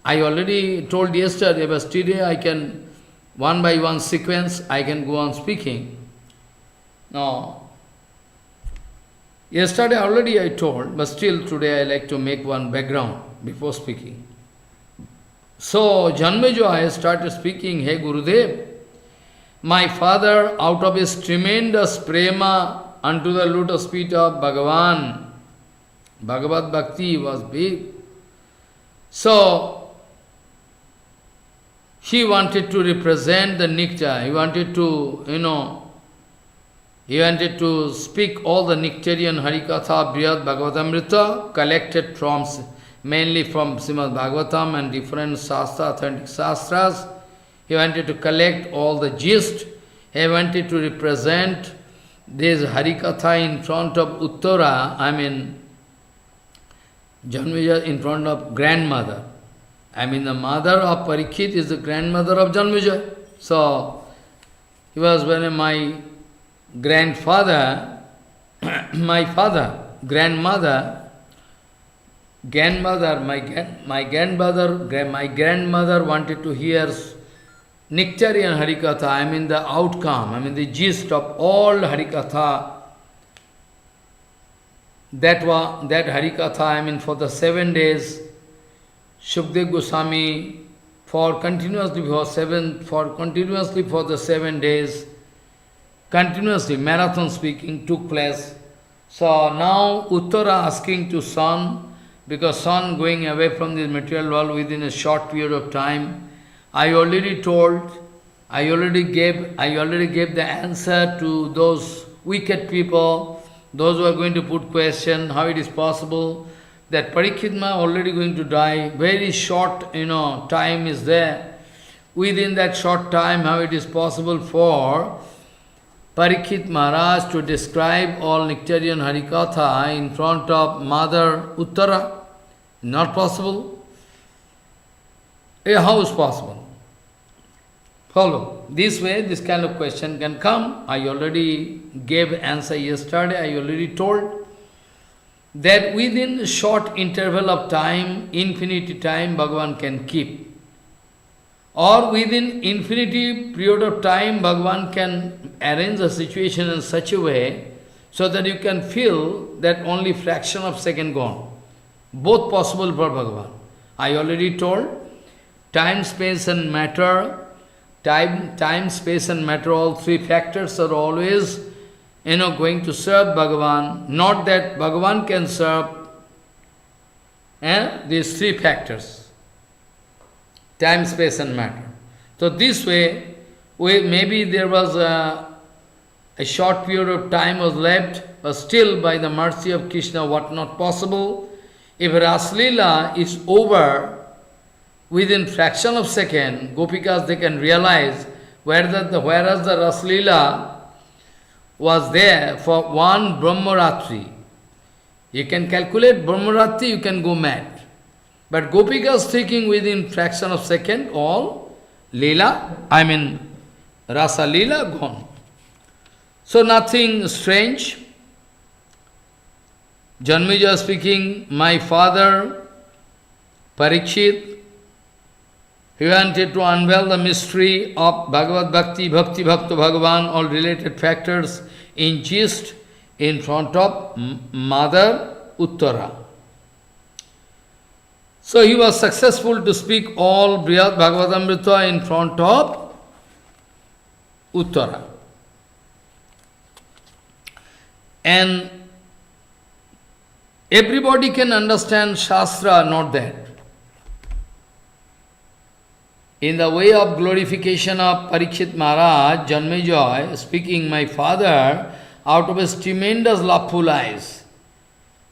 I already told yesterday, but today I can, one by one sequence, I can go on speaking. No. Yesterday already I told, but still today I like to make one background before speaking. So Janmejaya started speaking, hey Gurudev, my father, out of his tremendous prema unto the lotus feet of Bhagavan, Bhagavad Bhakti was big. So he wanted to represent the nectar. He wanted to, speak all the nectarian Harikatha, Brihad Bhagavatamrita, collected from, mainly from Srimad Bhagavatam and different Shastra, authentic Shastras. He wanted to collect all the gist. He wanted to represent this Harikatha in front of Uttara, I mean, Janmejaya in front of grandmother. I mean, the mother of Parikshit is the grandmother of Janmejaya. So, he was when my grandfather, my grandmother wanted to hear nectarian Harikatha, I mean the outcome, I mean the gist of all Harikatha. That Harikatha, I mean for the 7 days, Shukdev Goswami continuously for the 7 days, continuously marathon speaking took place. So now Uttara asking to son, because son going away from this material world within a short period of time. I already gave the answer to those wicked people, those who are going to put question how it is possible that Parikshit already going to die. Very short, time is there. Within that short time, how it is possible for Parikshit Maharaj to describe all nectarian Harikatha in front of Mother Uttara? Not possible. How is possible? Follow. This way, this kind of question can come. I already gave answer yesterday, I already told that within a short interval of time, infinity time, Bhagavan can keep. Or within infinity period of time, Bhagavan can arrange a situation in such a way so that you can feel that only fraction of second gone. Both possible for Bhagavan. I already told, time, space and matter, time, space and matter, all three factors are always, going to serve Bhagavan. Not that Bhagavan can serve these three factors. Time, space and matter. So this way, maybe there was a short period of time was left, but still by the mercy of Krishna, what not possible. If Raslila is over within fraction of second, Gopikas, they can realize whereas the Raslila was there for one Brahmaratri. You can calculate Brahmaratri, you can go mad. But Gopikas thinking within fraction of second, all Leela, Rasa Leela gone. So nothing strange. Janmeja speaking, my father, Parikshit, he wanted to unveil the mystery of Bhagavad Bhakti, Bhakti Bhakta Bhagavan, all related factors in gist in front of Mother Uttara. So he was successful to speak all Brihad Bhagavatamrita in front of Uttara. And everybody can understand Shastra, not that. In the way of glorification of Parikshit Maharaj, Janmejoy speaking, my father, out of his tremendous loveful eyes.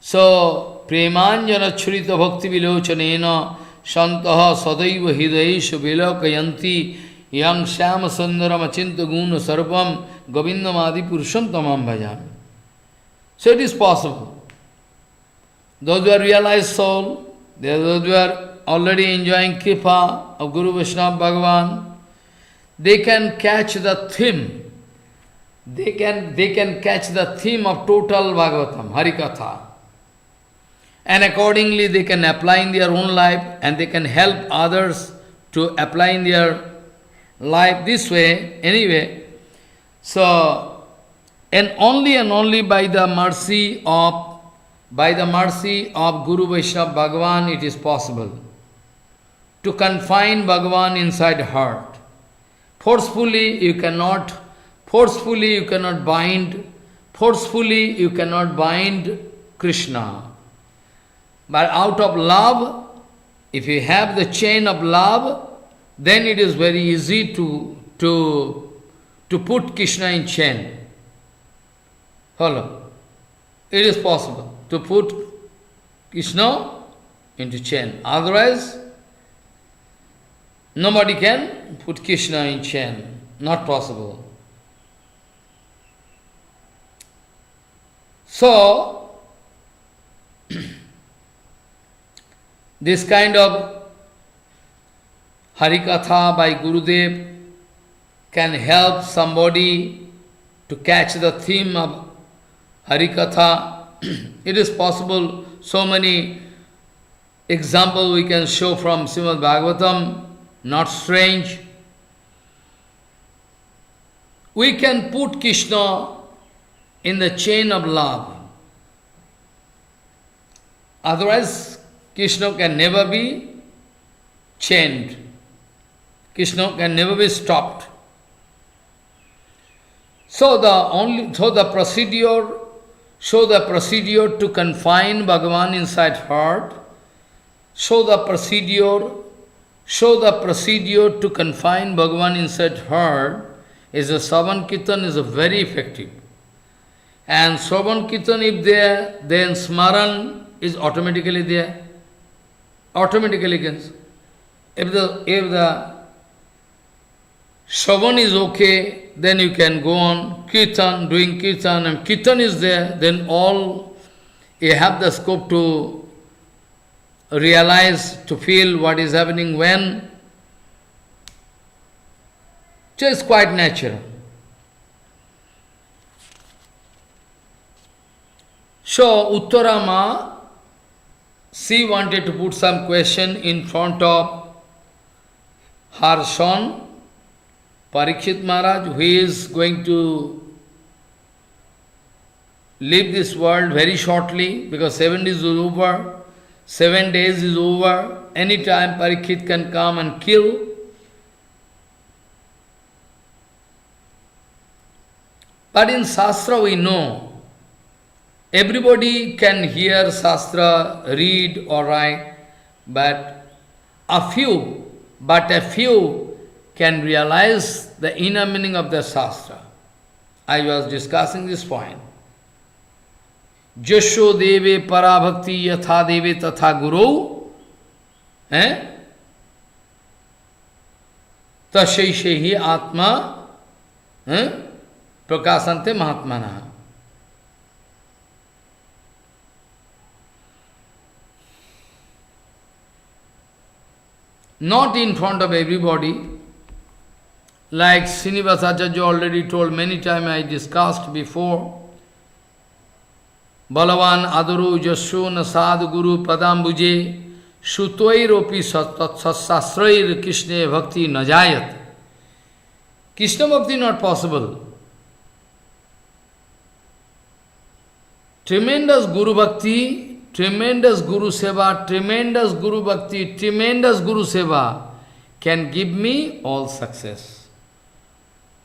So, Premanjana Churita Bhakti Vilochanena Shantaha Sadaiva Hidayeshu Vilokayanti Yang Shyam Sundaram Achinta Guna Sarvam Govindamadi Purusham Tamam Bhajami. So it is possible. Those who are realized soul, those who are already enjoying Kripa of Guru Vaishnava Bhagavan, they can catch the theme. They can catch the theme of total Bhagavatam, HariKatha. And accordingly they can apply in their own life and they can help others to apply in their life this way, anyway. So, and only by the mercy of Guru Vaishnava Bhagavan it is possible to confine Bhagavan inside heart. Forcefully you cannot bind Krishna. But out of love, if you have the chain of love, then it is very easy to put Krishna in chain. Follow? It is possible to put Krishna into chain. Otherwise, nobody can put Krishna in chain. Not possible. So, this kind of HariKatha by Gurudev can help somebody to catch the theme of HariKatha. It is possible, so many examples we can show from Srimad Bhagavatam, not strange. We can put Krishna in the chain of love. Otherwise, Krishna can never be chained. Krishna can never be stopped. So the procedure to confine Bhagavan inside heart, show the procedure to confine Bhagavan inside heart is a Shravan Kirtan is a very effective. And Shravan Kirtan if there, then Smaran is automatically there. Automatically comes. If the Shravan is okay, then you can go on Kirtan, doing Kirtan, and Kirtan is there, then all you have the scope to realize, to feel what is happening when. So it's quite natural. So Uttarama, she wanted to put some question in front of her son, Parikshit Maharaj, who is going to leave this world very shortly, because 7 days is over, 7 days is over, any time Parikshit can come and kill. But in Shastra we know, everybody can hear Shastra, read or write, but a few can realize the inner meaning of the Shastra. I was discussing this point. Jasho deve parabhakti yatha deve tatha guru. Tashaishehi atma prakasante mahatmana. Not in front of everybody, like Srinivasacharya already told many times, I discussed before. Balavan adaru jasyo nasad guru padambuje shutoiropi satsasrair Krishna bhakti najayat. Krishna bhakti not possible. Tremendous guru bhakti, tremendous guru seva, tremendous guru bhakti, tremendous guru seva can give me all success.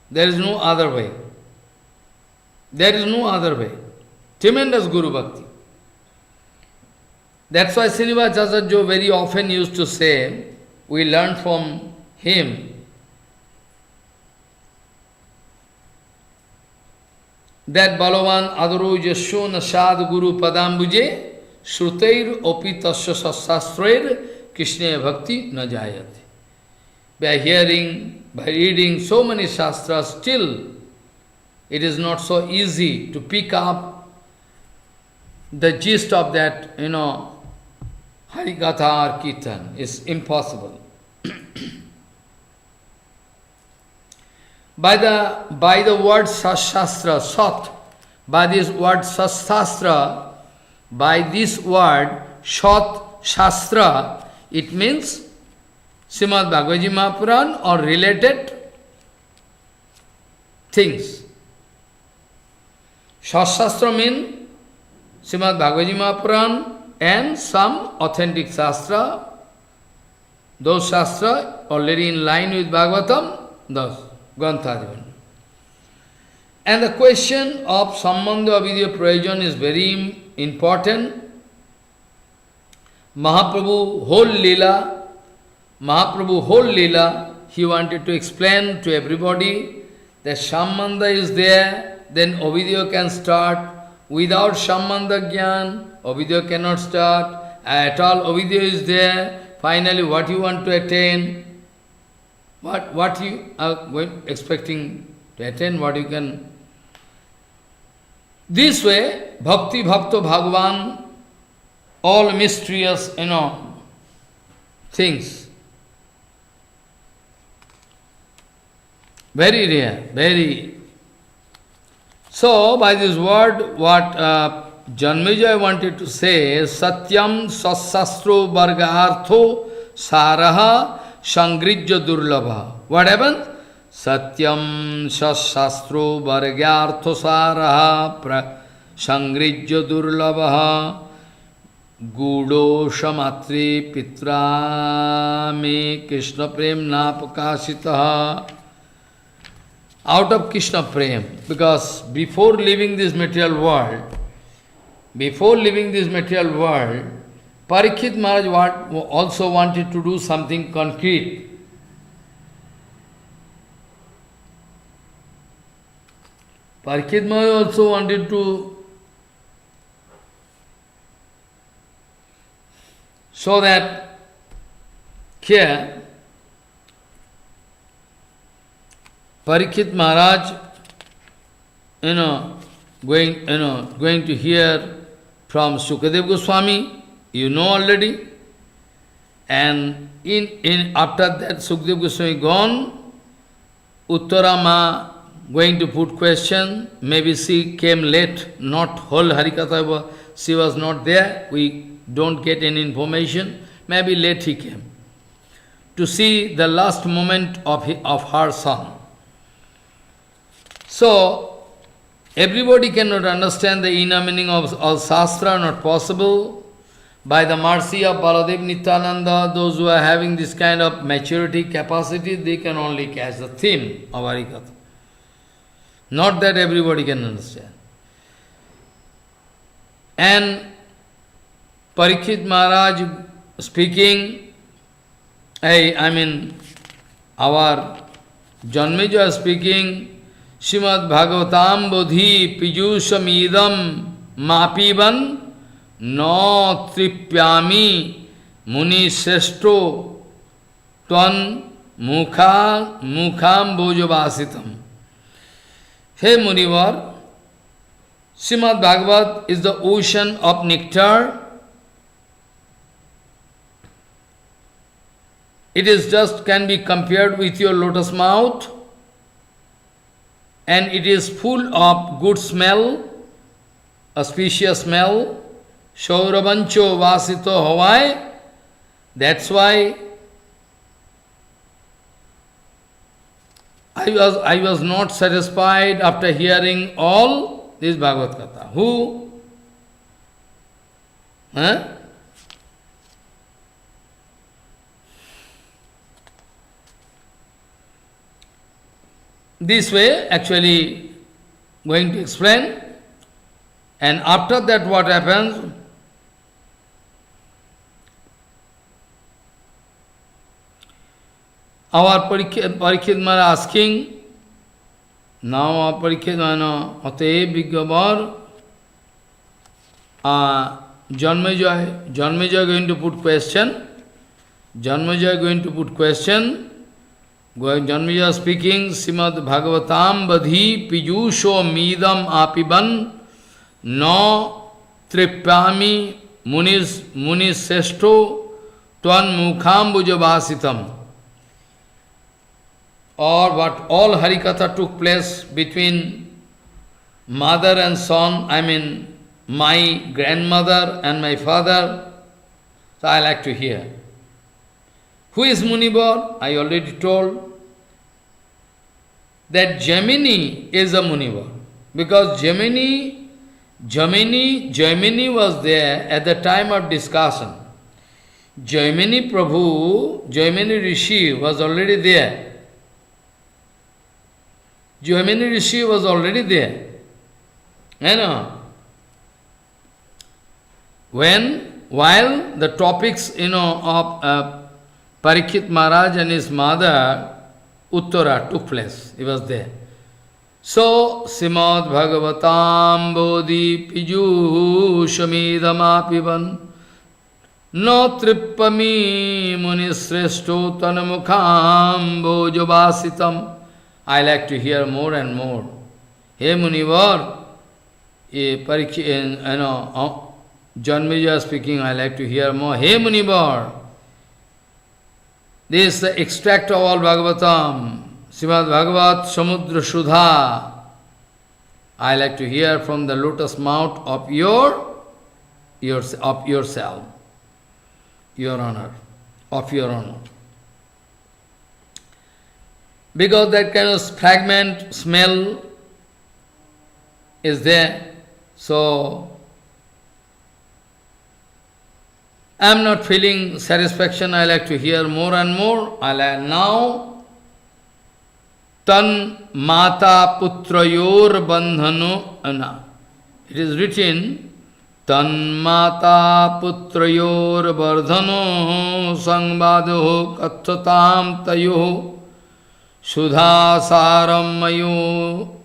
There is no other way. There is no other way. Tremendous Guru Bhakti. That's why Srinivasacharya very often used to say, we learn from him, that Balavan Adaru Jasho Nasad Guru Padambuje Shruteir Opi Tasya Sastrair Krishna Bhakti Najayati. By hearing, by reading so many Shastras, still it is not so easy to pick up the gist of that, HariKatha or Kirtan. Is impossible. By the word Shastra, Sat, by this word Shastra, by this word Shat Shastra, it means Srimad Bhagavad Mahapuran or related things. Shat Shastra means Srimad Bhagavad Mahapuran and some authentic Shastra. Those Shastra already in line with Bhagavatam, those Granthadivan. And the question of Sambandha Avidya Prayojan is very important. Mahaprabhu whole Leela, he wanted to explain to everybody that Sambandha is there, then Avidya can start. Without Sambandha Gyan, Avidya cannot start. At all, Avidya is there. Finally, what you want to attain, what you are expecting to attain, what you can. This way, Bhakti Bhakta Bhagavan, all mysterious, things. Very rare, very. So, by this word, what Janmejaya wanted to say, Satyam Sasastro Vargartho Saraha Sangrijya Durlabha. What happens? Satyam Sasastro Vargartho Saraha Sangrijya Durlabha Gudo Shamatri Pitra Me Krishna Prem Napakashitaha. Out of Krishna Prem, because before leaving this material world, Parikshit Maharaj also wanted to do something concrete. Parikshit Maharaj also wanted to show that here, Parikshit Maharaj, going to hear from Sukadeva Goswami, you know already. And after that Sukadeva Goswami gone, Uttarama going to put question. Maybe she came late, not whole Harikatha, she was not there. We don't get any information. Maybe late he came to see the last moment of her son. So, everybody cannot understand the inner meaning of all Shastra, not possible. By the mercy of Baladev Nityananda, those who are having this kind of maturity, capacity, they can only catch the theme of Harikatha. Not that everybody can understand. And Parikshit Maharaj speaking, our Janmeja speaking, Srimad Bhagavatam Bodhi Pijushamidam Mapivan No Tripyami Muni Seshto Tvan Mukham Bojavasitam. Hey Munivar, Srimad Bhagavat is the ocean of nectar. It is just can be compared with your lotus mouth, and it is full of good smell, auspicious smell. Shauravancho vasito Hawaii. That's why I was not satisfied after hearing all this Bhagavad Katha. Who? Huh? This way, actually, going to explain. And after that, what happens? Our Parikshit Maharaj asking, now our Parikshit Maharaj, Ate Biggavar, Janmeja going to put question. Janmeja going to put question. Janmeja speaking, Srimad Bhagavatam Badhi Pijusho Midam Apiban No Tripyami Munis Seshto Tvan Mukham Bujavasitam. Or what all Harikatha took place between mother and son, my grandmother and my father. So I like to hear. Who is Munivar? I already told that Jaimini is a Munivar. Because Jaimini was there at the time of discussion. Jaimini Prabhu, Jaimini Rishi was already there. Jaimini Rishi was already there. While the topics, of Parikshit Maharaj and his mother, Uttara, took place, he was there. So, Srimad Bhagavatam Bodhi Piju Shamidamapivan No Trippami Munisresto Tanamukham Bojavasitam. I like to hear more and more. Hey Munivar, Janmeja speaking, I like to hear more. Hey Munivar, this is the extract of all Bhagavatam, Srimad Bhagavat Samudra Sudha. I like to hear from the lotus mouth of yourself, your honor, of your honor. Because that kind of fragment smell is there. So, I am not feeling satisfaction. I like to hear more and more. I like now. Tan mata putrayor bandhano. It is written, Tan mata putrayor bardhano sangbado kathatam tayo. Sudha saram mayo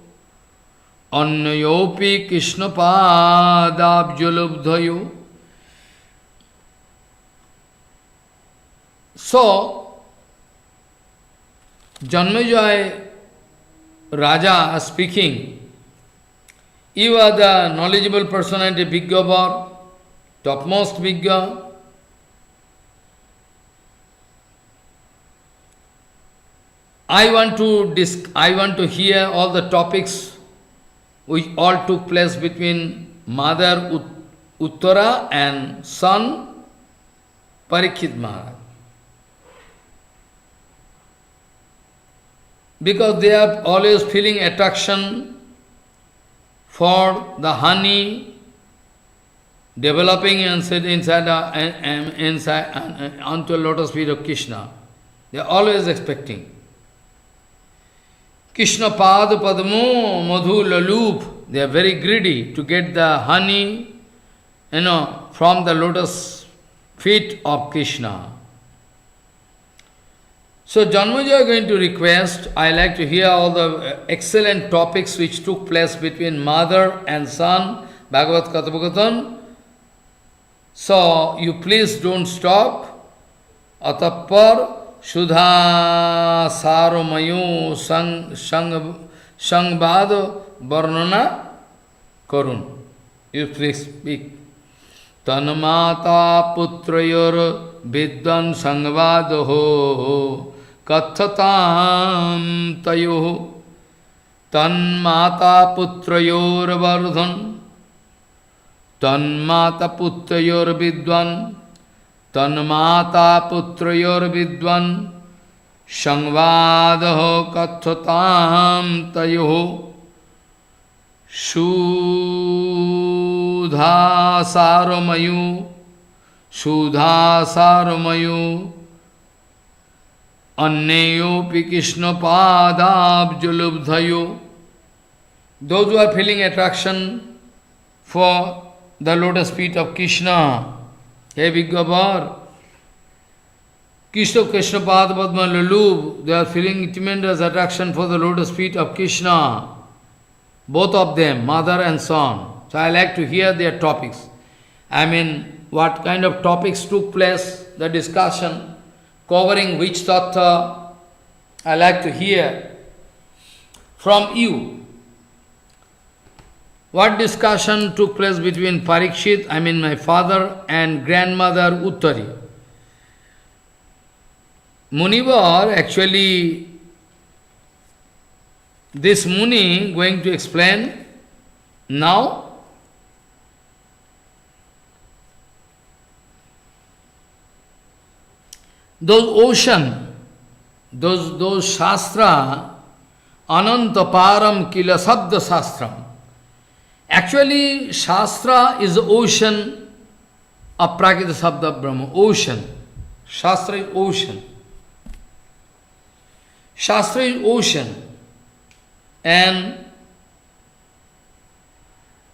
anyayopi krishna padabjulubdhayo. So, Janmeja Raja speaking, you are the knowledgeable personality, Biggavar, topmost Bigga. I want to hear all the topics which all took place between mother Uttara and son Parikshit Maharaj. Because they are always feeling attraction for the honey developing inside onto a lotus feet of Krishna. They are always expecting. Krishna Pad Padmo Madhu Lalup. They are very greedy to get the honey, from the lotus feet of Krishna. So Janmaja is going to request, I like to hear all the excellent topics which took place between mother and son, Bhagavad Katha. So you please don't stop. Atappar Shudha Saromayo Sangbad Varnana Karun. You please speak. Tanmata Putrayor Vidvan Sangvadaho Kathatam Tayo Tanmata Putrayor Vardhan Tanmata Putrayor Vidvan Tanmata Putrayor Vidvan Sangvadaho Kathatam Tayo Shudha Saramayu Anneyo Krishna Padabjulubdhayo. Those who are feeling attraction for the lotus feet of Krishna, hey Viggavar, Krishna Padma Lulub, they are feeling tremendous attraction for the lotus feet of Krishna. Both of them, mother and son. So I like to hear their topics. What kind of topics took place, the discussion, covering which tattva, I like to hear from you. What discussion took place between Parikshit, my father, and grandmother Uttari? Munivar, actually, this Muni going to explain now. Those Shastra, Anantaparam Kila Sabda Shastram. Actually, Shastra is the ocean of Prakita Sabda Brahma, ocean. Shastra is ocean. Shastra is ocean. And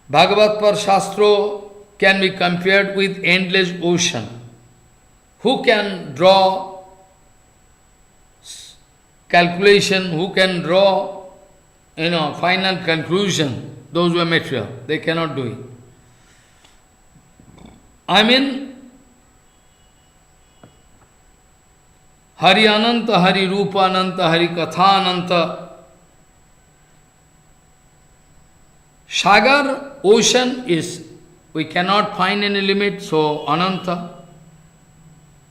Bhagavad Par Shastra can be compared with endless ocean. Who can draw calculation, who can draw, final conclusion? Those who are material, they cannot do it. Hari Ananta, Hari Rupa Ananta, Hari Katha Ananta. Sagar, ocean is, we cannot find any limit, so Ananta.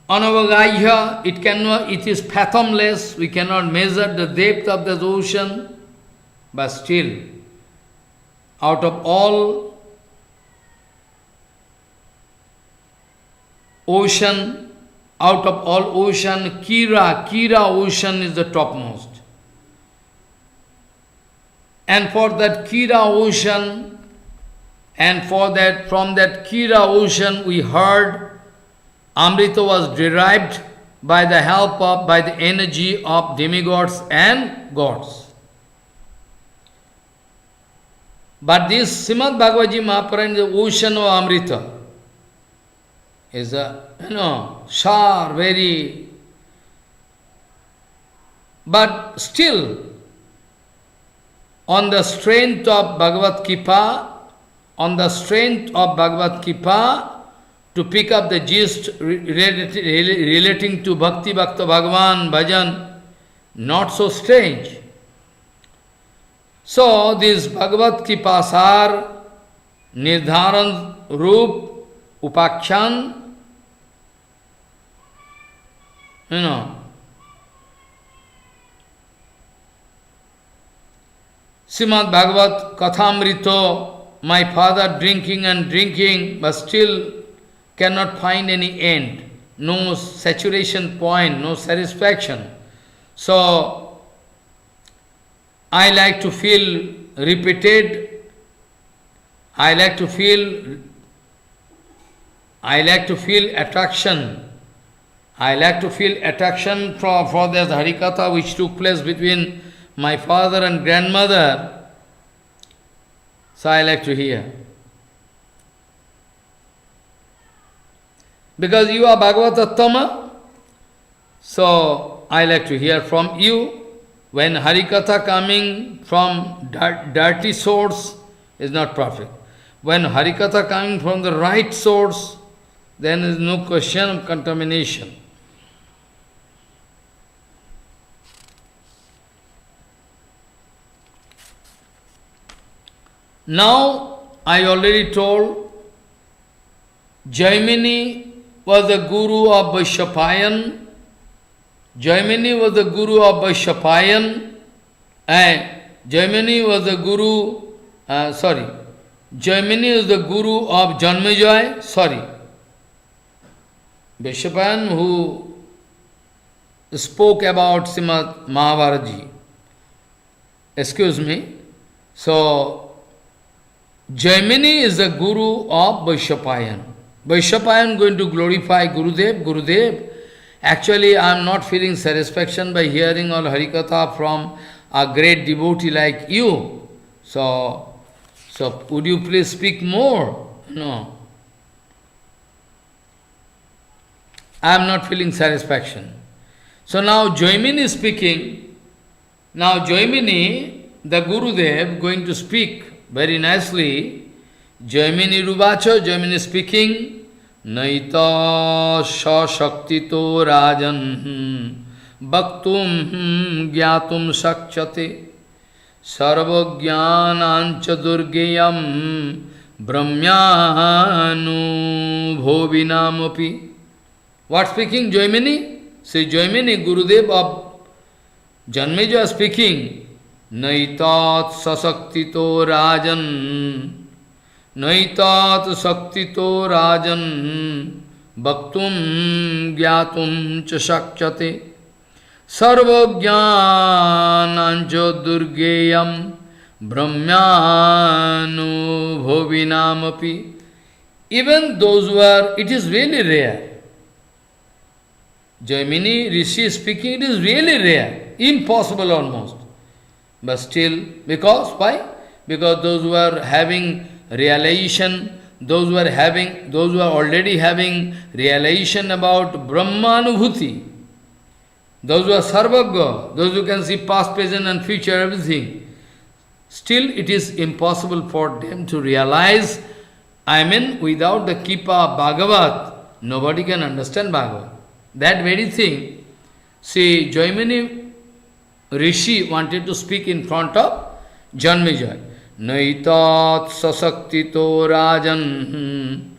Anavagaya, it is fathomless, we cannot measure the depth of the ocean, but still, out of all ocean, Kira ocean is the topmost. And for that Kira ocean, from that Kira ocean we heard Amrita was derived by the energy of demigods and gods. But this Srimad Bhagavad Gita Mahaprabhu, the ocean of Amrita, is sour, very. But still, on the strength of Bhagavad Gita, to pick up the gist relating to Bhakti Bhakta Bhagavan Bhajan, not so strange. So, this Bhagavad Gita Sar, Nirdharan Roop, Upakhyan, Srimad Bhagavat Kathamrito, my father drinking and drinking, but still cannot find any end, no saturation point, no satisfaction. So, I like to feel repeated, I like to feel attraction. I like to feel attraction for this Harikatha which took place between my father and grandmother. So I like to hear. Because you are Bhagavatattama, so I like to hear from you. When Harikatha coming from dirty source is not perfect. When Harikatha coming from the right source, then there is no question of contamination. Now, I already told, Jaimini was the guru of Vaishyapayan. Jaimini was the guru of Vaishyapayan. And Jaimini was the guru, Jaimini is the guru of Janmejaya, Vaishyapayan who spoke about Srimad Mahabharata. Excuse me. So, Jaimini is the guru of Vaishyapayan. Vaishyapayan going to glorify Gurudev. Actually, I am not feeling satisfaction by hearing all Harikatha from a great devotee like you. So would you please speak more? No. I am not feeling satisfaction. So now Jaimini is speaking. Now Jaimini, the Gurudev, going to speak very nicely. Jaimini Ruvacha, Jaimini speaking. Naita shaktito rajan bhaktum gyatum sakchate sarvajnanancha durgeyam brahmyanu bhovinamapi. What speaking Jaimini? Say Jaimini, Gurudev of Janmeja speaking. Naitat sasaktito rajan Naitat saktito rajan bhaktum gyatum cha sakchate sarvajnanancha durgeyam brahmyanu bhovinamapi. Even those who are, it is really rare. Jaimini Rishi is speaking, it is really rare, impossible almost. But still, because, why? Because those who are having realization, those who are already having realization about Brahmanubhuti, those who are Sarvagya, those who can see past, present and future, everything, still it is impossible for them to realize, without the Kippa of Bhagavat, nobody can understand Bhagavat. That very thing, see, Jaimini Rishi wanted to speak in front of Janmejaya. Naitat sasaktito rajan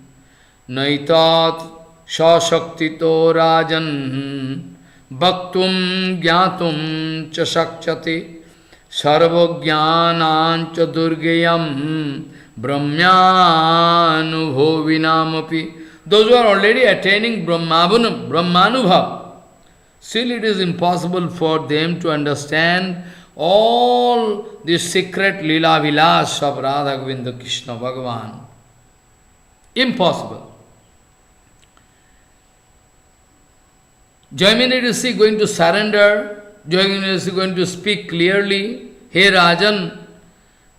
Naitat sasaktito rajan bhaktum gyatum cha sakchate sarvajnanancha durgeyam brahmyanubhovinamapi. Those who are already attaining Brahmanubhav, still it is impossible for them to understand all the secret lila vilas of Radha Govinda Krishna Bhagavan. Impossible. Jaimini Rishi going to surrender, Jaimini Rishi going to speak clearly, Hey Rajan,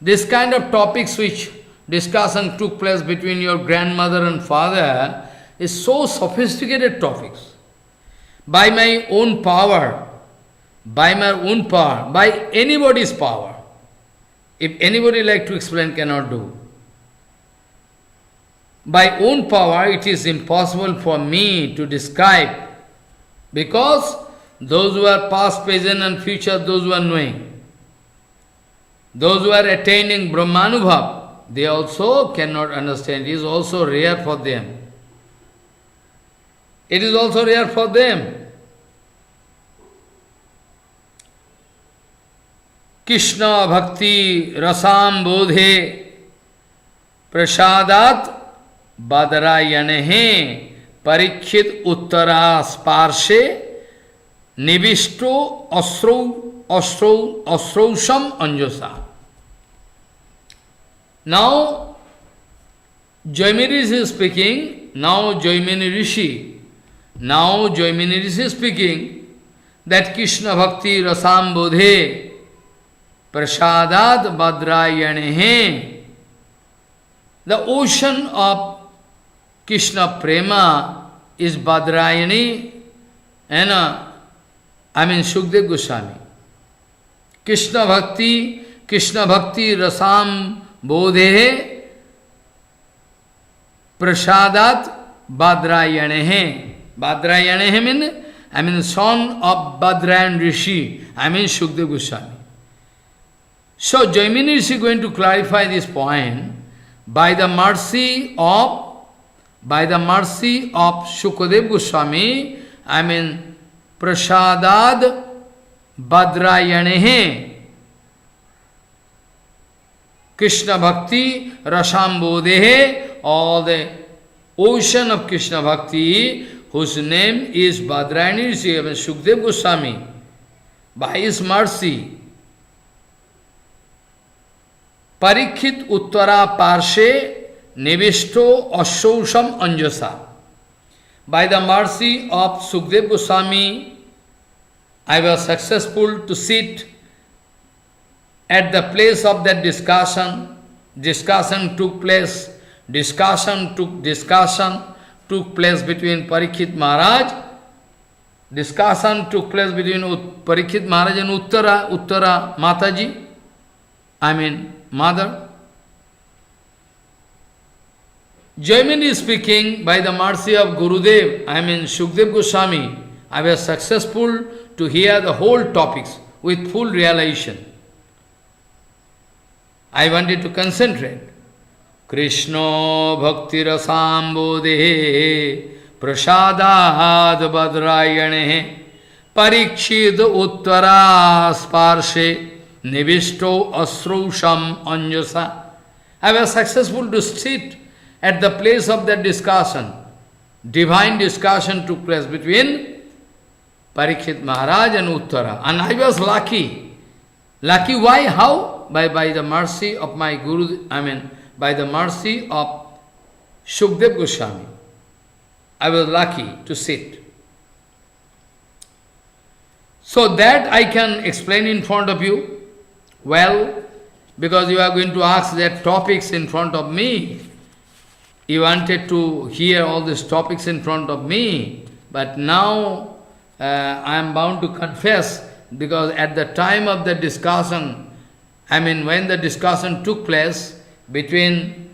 this kind of topics which discussion took place between your grandmother and father is so sophisticated topics. By my own power, by anybody's power, if anybody like to explain, cannot do. By own power, it is impossible for me to describe, because those who are past, present and future, those who are knowing, those who are attaining Brahmanubhav, they also cannot understand. It is also rare for them. It is also rare for them. Krishna bhakti rasam bodhe prasadat badrayanehe parikshit uttara sparshe nivisto asrausham anjasa. Now, Jaimini is speaking, now Jaimini Rishi is speaking that Krishna Bhakti Rasam Bodhe Prasadat Badrayanehe, the ocean of Krishna Prema is Badrayani, and Shukdev Goswami. Krishna Bhakti Rasam Bodhe Prasadat Badrayanehe. Badrayanehe means, son of Badrayan Rishi, Shukdev Goswami. So Jaimini is going to clarify this point by the mercy of Shukadev Goswami, Prasadad Badrayanehe. Krishna Bhakti Rasambodhe, all the ocean of Krishna Bhakti, whose name is Badrayani Rishi, Shukdev Goswami, by his mercy, Parikshit Uttara Parshe Nivisto Ashausham Anjasa. By the mercy of Shukdev Goswami, I was successful to sit at the place of that discussion. Discussion took place between Parikshit Maharaj. Discussion took place between Parikshit Maharaj and Uttara Mataji, mother. Jaimini is speaking, by the mercy of Gurudev, Shukdev Goswami, I was successful to hear the whole topics with full realization. I wanted to concentrate. Krishna Bhakti Rasambodhe Prasadad Badrayane Parikshid Uttara Sparshe Nivisto Asrausham Anjasa. I was successful to sit at the place of that discussion. Divine discussion took place between Parikshit Maharaj and Uttara. And I was lucky. Lucky why? How? By the mercy of my Guru, by the mercy of Shukdev Goswami. I was lucky to sit. So that I can explain in front of you. Well, because you are going to ask that topics in front of me. You wanted to hear all these topics in front of me. But now I am bound to confess, because at the time of the discussion, when the discussion took place between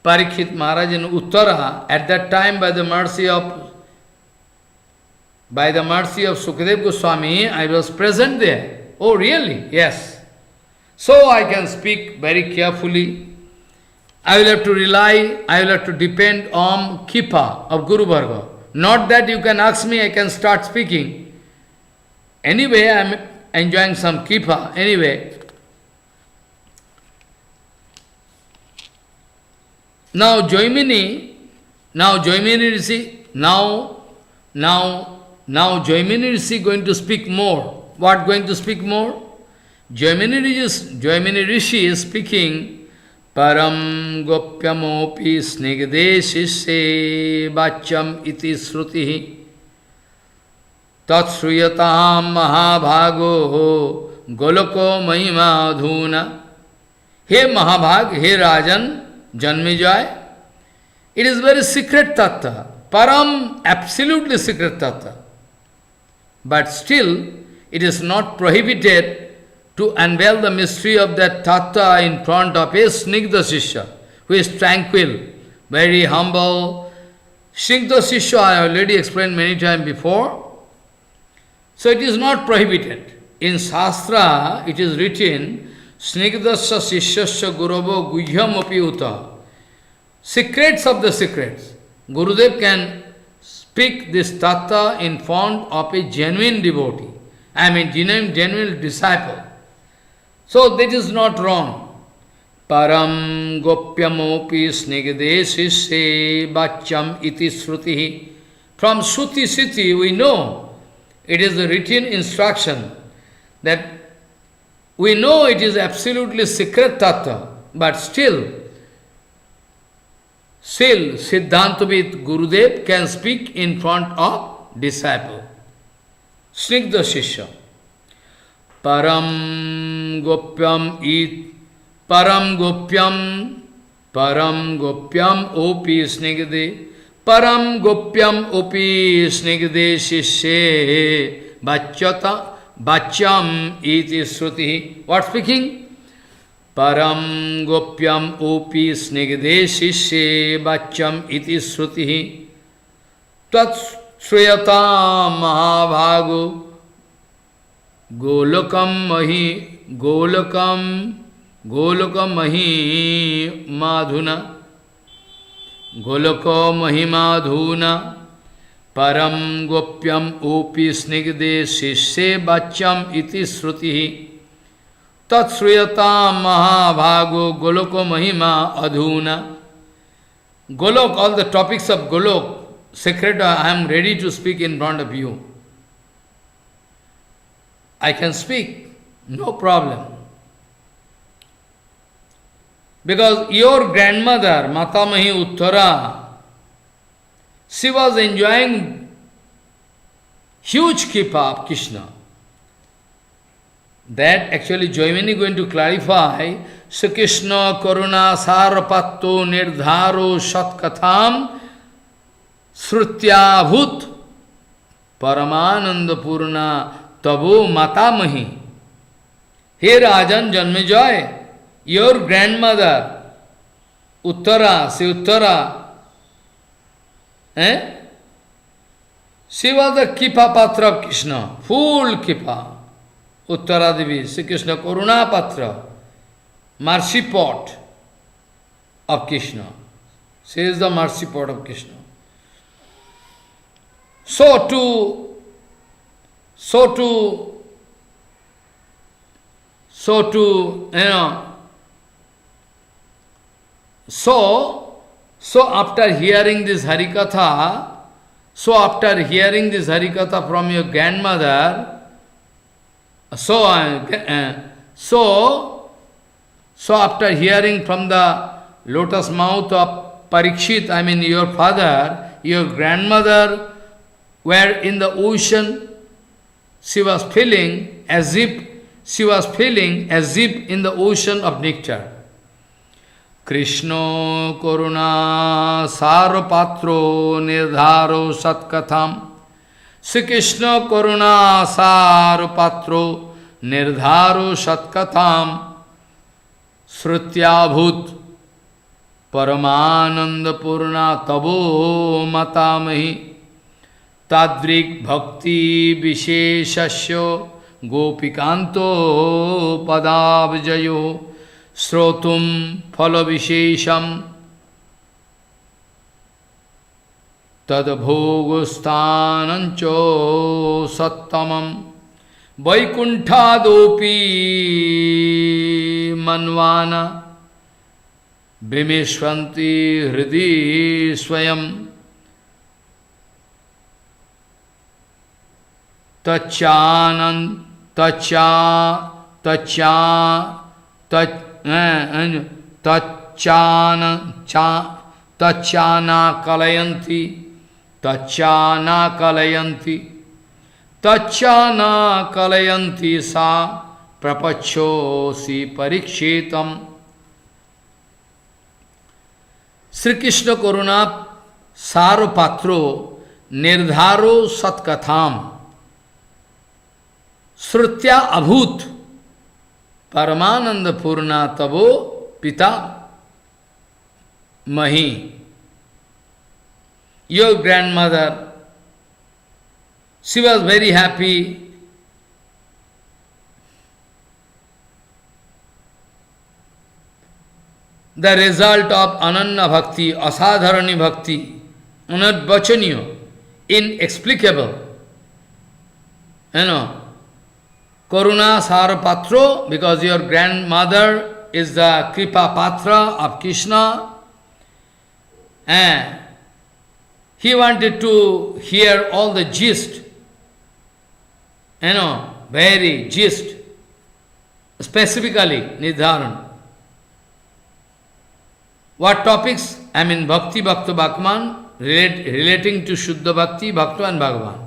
Parikshit Maharaj and Uttara, at that time by the mercy of Sukadev Goswami, I was present there. Oh really? Yes. So I can speak very carefully. I will have to depend on Kripa of Guru Bhargava. Not that you can ask me, I can start speaking. Anyway, I am enjoying some Kripa. Anyway, now Jaimini Rishi going to speak more. What going to speak more? Jaimini Rishi is speaking, Param Gopyamopi Snigdeshishe Bacham iti Srutihi Tatsruyatam Mahabhago Goloko Mahima Adhuna. Hey Mahabhag, hey Rajan, Janmijay, it is very secret tattva. Param, absolutely secret tattva. But still, it is not prohibited to unveil the mystery of that tattva in front of a Snigdha Sishya, who is tranquil, very humble. Snigdha Sishya I already explained many times before. So it is not prohibited. In Shastra, it is written, Snigdhasya Sishyasya Guravo Guhyam Api Uta. Secrets of the secrets. Gurudev can speak this tattva in front of a genuine devotee. Genuine disciple. So that is not wrong. Param gopyamopi snigdesise bacham iti sruti. From Shruti Siti we know it is the written instruction that we know it is absolutely secret tattva, but still Siddhantavid Gurudev can speak in front of disciple. Snigdha Shishya. Param gopyam opi snigde, param gopyam opi snigde shishye bachyam iti sruti. What speaking? Param gopyam opi snigde shishye bachyam iti sruti. Tat shriyata mahabhago golokam mahi madhuna goloko mahi madhuna param gopyam opi snigde shishye bachyam iti sruti tat shriyata mahabhago goloko mahima adhuna. Golok, all the topics of Golok, secret, I am ready to speak in front of you. I can speak, no problem. Because your grandmother, Matamahi Uttara, she was enjoying huge kippa of Krishna. That actually Jaimini is going to clarify, Sri Krishna Karuna Sarapatto Nirdharo Satkatham Srutyabhut Paramananda Purna Tabo Matamahi. Here Rajan Janmejoy, your grandmother, Uttara, she was the Kippa Patra of Krishna, full Kippa. Uttara Devi, Sri Krishna Karuna Patra, mercy pot of Krishna. She is the mercy pot of Krishna. So after hearing this HariKatha, from your grandmother, so after hearing from the lotus mouth of Parikshit, I mean your father, your grandmother were in the ocean, she was feeling as if in the ocean of nectar. Krishna Karuna Sarapatro Nirdharo Satkatham. Sri Krishna Karuna Sarapatro Nirdharo Satkatham Srutyabhut Paramananda Purna Tabo Matamahi Tadrik Bhakti Visheshasya Gopikanto Padabjayo Srotum Phalavishesham Tadbhogostanancho Sattamam Vaikunthadopi Manvana Bhimeshvanti Hridi Swayam Tachana kalayanti sa prapachosi parikshetam. Sri Krishna Karuna Sarapatro Nirdharo Satkatham Srutya Abhut Paramananda Purna Tabo Pita Mahi. Your grandmother, she was very happy. The result of Ananya Bhakti, Asadharani Bhakti, Anadvachaniya, inexplicable. Karuna Sarapatro, because your grandmother is the Kripa Patra of Krishna. And he wanted to hear all the gist, very gist, specifically, Nidharan. What topics? Bhakti, Bhakta, Bhakman, relating to Shuddha Bhakti, Bhakta and Bhagavan.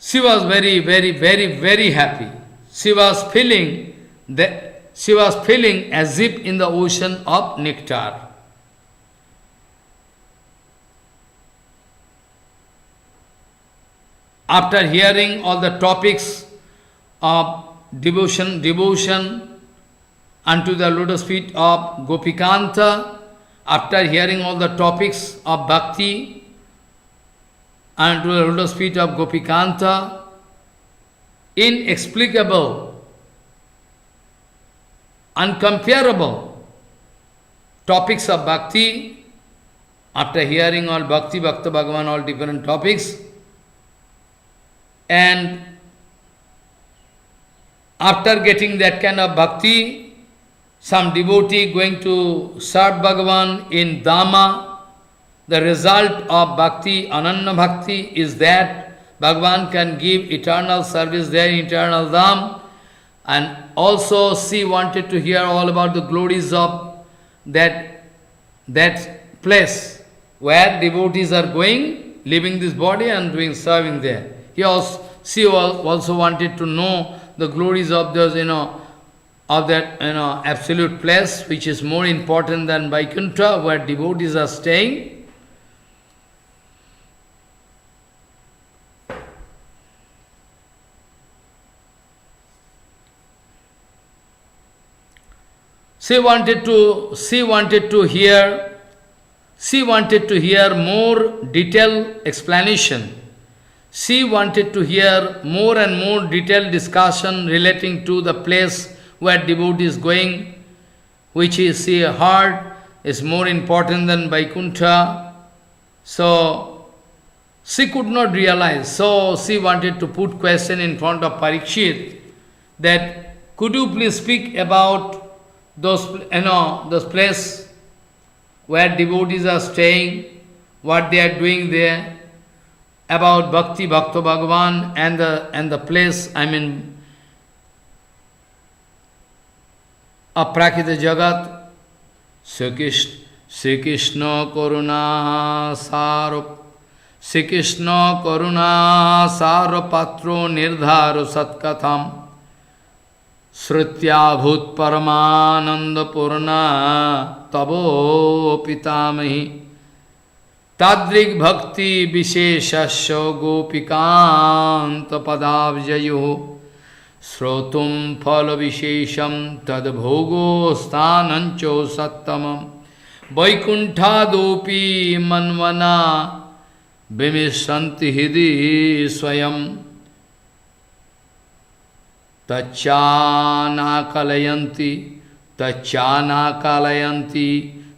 She was very, very, very, very happy. She was feeling as if in the ocean of nectar. After hearing all the topics of devotion unto the lotus feet of Gopikanta, after hearing all the topics of bhakti unto the lotus feet of Gopikanta, inexplicable, uncomparable topics of bhakti, after hearing all bhakti, bhakta, bhagavan, all different topics, and after getting that kind of bhakti, some devotee going to serve Bhagavan in Dhamma, the result of bhakti, ananya bhakti, is that Bhagavan can give eternal service there in eternal Dham. And also she wanted to hear all about the glories of that place where devotees are going, leaving this body and doing serving there. She also wanted to know the glories of those, of that, absolute place, which is more important than Vaikuntha, where devotees are staying. She wanted to hear more detailed explanation. She wanted to hear more and more detailed discussion relating to the place where devotee is going, which is, she heard, is more important than Vaikuntha. So, she could not realize. So, she wanted to put question in front of Parikshit that, could you please speak about those place where devotees are staying, what they are doing there, about Bhakti, Bhakta Bhagavan, and the place, Aprakita Jagat, Sri Krishna Karuna Saro Patro Nirdharo Satkatham Srutya Bhut Paramananda Purna Tabo Pitamahi Tadrik Bhakti Visheshasya Gopikanta Padavjayo Srotum Phala Vishesham Tad Bhogo Sthanancho Sattamam Vaikuntha Dopi Manvana Bimishanti Hidi Swayam Tachana Kalayanti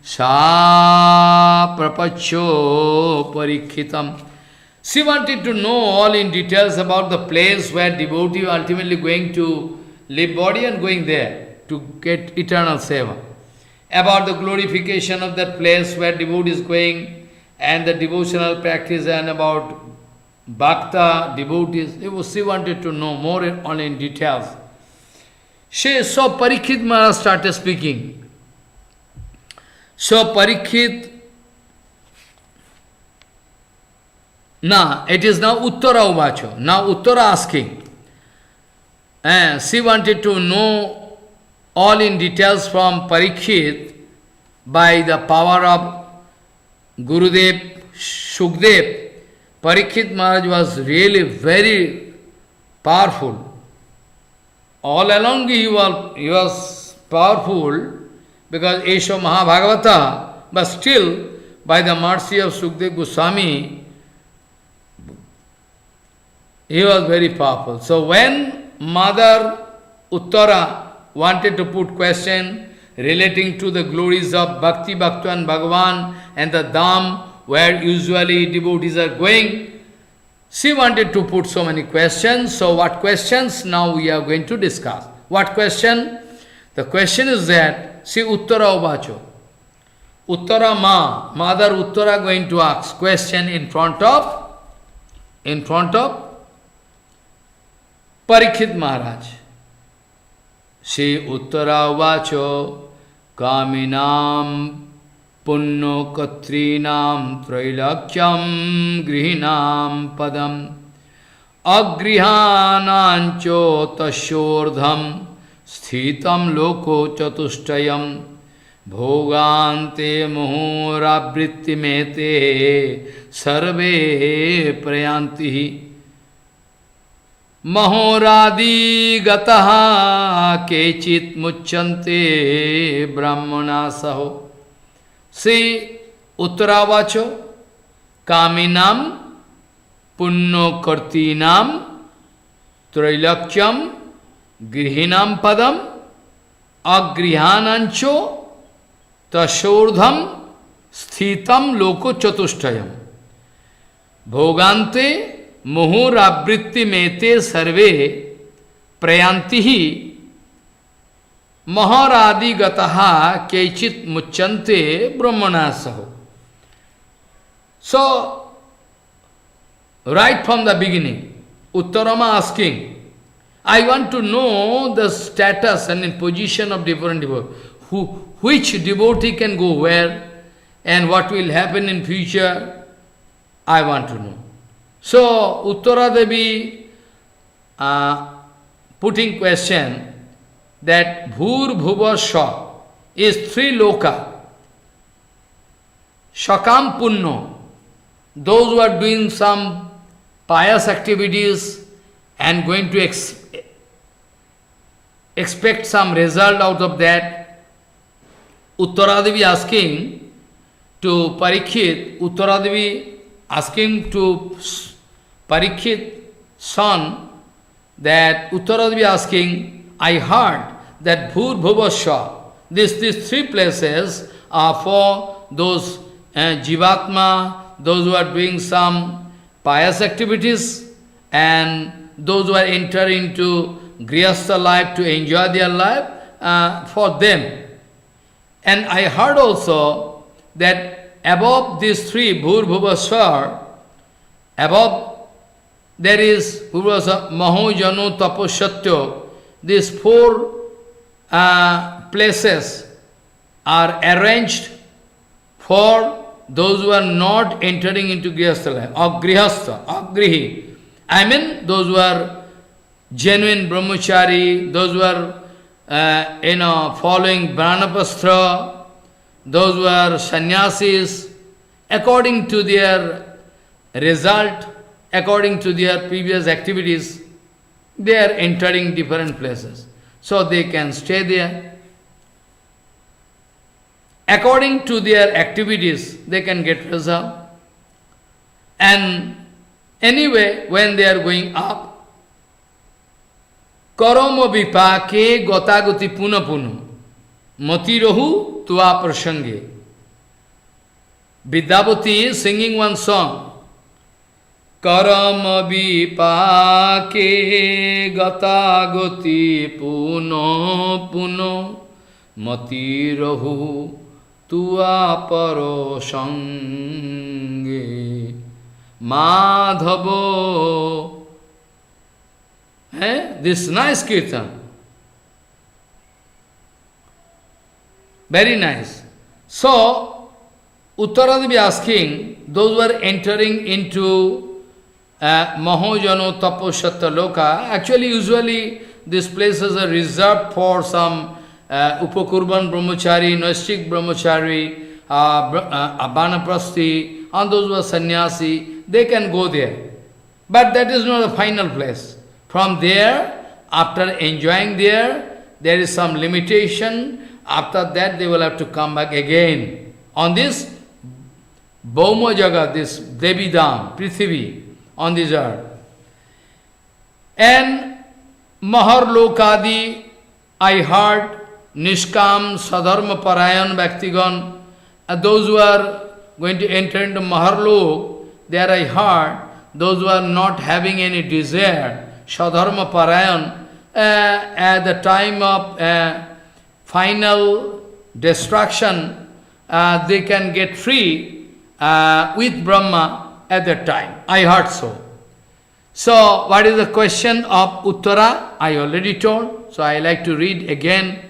Sa Prapacho Parikhitam. She wanted to know all in details about the place where devotee ultimately going to leave body and going there to get eternal seva. About the glorification of that place where devotee is going and the devotional practice and about bhakta, devotees. She wanted to know more all in details. So Parikshit Maharaj started speaking. So Parikshit, it is now Uttara Uvacho. Now Uttara asking. She wanted to know all in details from Parikshit by the power of Gurudev, Shukdev. Parikshit Maharaj was really very powerful. All along he was powerful because Esho Mahabhagavata, but still by the mercy of Shukdev Goswami, he was very powerful. So when Mother Uttara wanted to put question relating to the glories of Bhakti, Bhakta and Bhagavan and the Dham where usually devotees are going, She wanted to put so many questions. So what questions now we are going to discuss? What question? The question is that, see Uttara Uvacho. Uttara Ma, Mother Uttara going to ask question in front of Parikshit Maharaj. She Uttara Uvacho, Kaminam Punno Katrinam Trailakyam Grihinam Padam Agrihanancho Tashordham Sthitam Loko Chatushtayam Bhogante Muhurabritti Mete Sarve Prayantihi Mahoradi Gataha Kechit Muchante Brahmana Saho. See Uttaravacho Kaminam Punno Kartinam Trailakyam Grihinam Padam Agrihanancho Tashordham Sthitam Loko Chatushtayam Bhogante Muhurabritti Mete Sarve Prayantihi Maharadi Gataha Kechit Muchante Brahmanasaho. So, right from the beginning, Uttarama asking, I want to know the status and position of different devotees. Which devotee can go where and what will happen in future, I want to know. So, Uttara Devi putting question that Bhur Bhuva Sha is three loka. Shakam Punno, those who are doing some pious activities and going to expect some result out of that. Uttaradevi asking to Parikshit, Uttaradevi asking to Parikshit son that Uttaradevi asking, I heard that Bhur Bhuva Sha, these three places are for those Jivatma, those who are doing some pious activities and those who are entering into Grihastha life to enjoy their life, for them. And I heard also that above these three, Bhur Bhuva Swa, above there is Maho Jano Taposhatyo. These four places are arranged for those who are not entering into Grihastha life, or Grihastha, or Grihi. I mean those who are genuine brahmachari, those who are following Brahmanapastra, those who are sannyasis, according to their result, according to their previous activities, they are entering different places. So they can stay there. According to their activities, they can get result. And anyway, when they are going up, Karama vipake gotagoti puna punu matirohu tua prasange. Vidyavati is singing one song. Karama vipake gotagoti puno puno matirohu tua prasange. Madhavo. This nice kirtan. Very nice. So, Uttaradevi asking, those who are entering into Mahojano Taposhatta Loka, actually usually these places are reserved for some Upakurban Brahmachari, Naistik Brahmachari, Abhanaprasti, and those who are sannyasi, they can go there. But that is not the final place. From there, after enjoying there is some limitation. After that, they will have to come back again on this Bhauma Jagat, this Devi Dham, Prithivi, on this earth. And Mahar Lokadi, I heard Nishkam, Sadharma Parayan Bhaktigan, those who are going to enter into Maharlok, there I heard those who are not having any desire, Sadharma Parayan, at the time of final destruction, they can get free with Brahma at that time. I heard so. So, what is the question of Uttara? I already told. So, I like to read again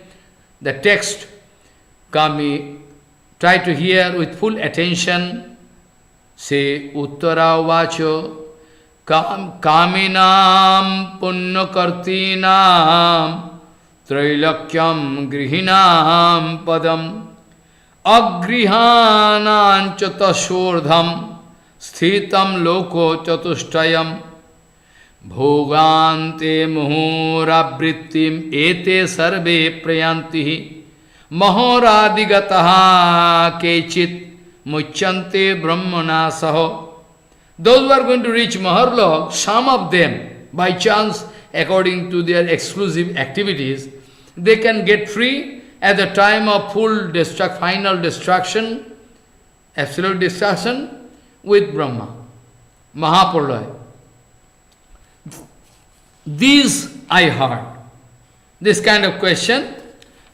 the text. Kami, try to hear with full attention. Say, Uttara Vacho, Kaminam Punnakartinam Trailakyam Grihinam Padam Agrihanan Chatashordham Sthitam Loko Chatushtayam Bhogante Muhurabrittim Ete Sarve Prayantihi Mahoradigataha Kechit Muchante Brahmana Saho. Those who are going to reach Maharlok, some of them, by chance, according to their exclusive activities, they can get free at the time of full final destruction, absolute destruction, with Brahma, Mahapurlaya. These I heard. This kind of question,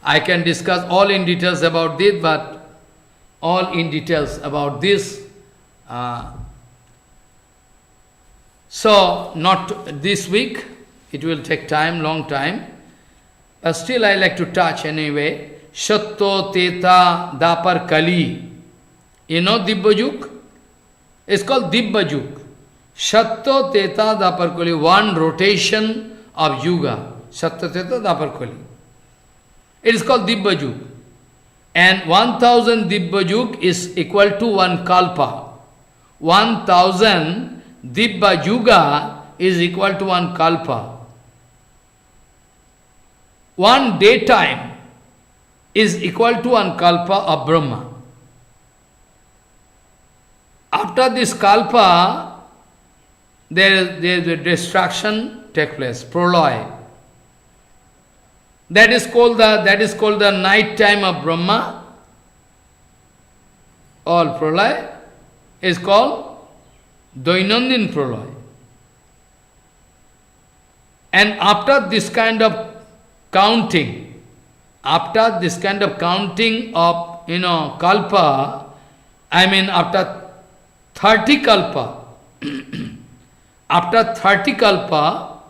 I can discuss all in details about this, but all in details about this. So, not this week, it will take time, long time, but still I like to touch anyway. Shatto Teta Dapar Kali. You know Dibbajuk? It's called Dibbajuk. Shatto Teta Dapar Kali, one rotation of Yuga. Shatto Teta Dapar Kali. It is called Dibbajuk. And 1000 Dibbajuk is equal to one Kalpa. 1000 Dibba Yuga is equal to one Kalpa. One daytime is equal to one Kalpa of Brahma. After this Kalpa, there is a destruction take place, proloy. That is called the night time of Brahma. All proloy is called Dainandin Praloy. And after this kind of counting, of, Kalpa, I mean after 30 Kalpa, after 30 Kalpa,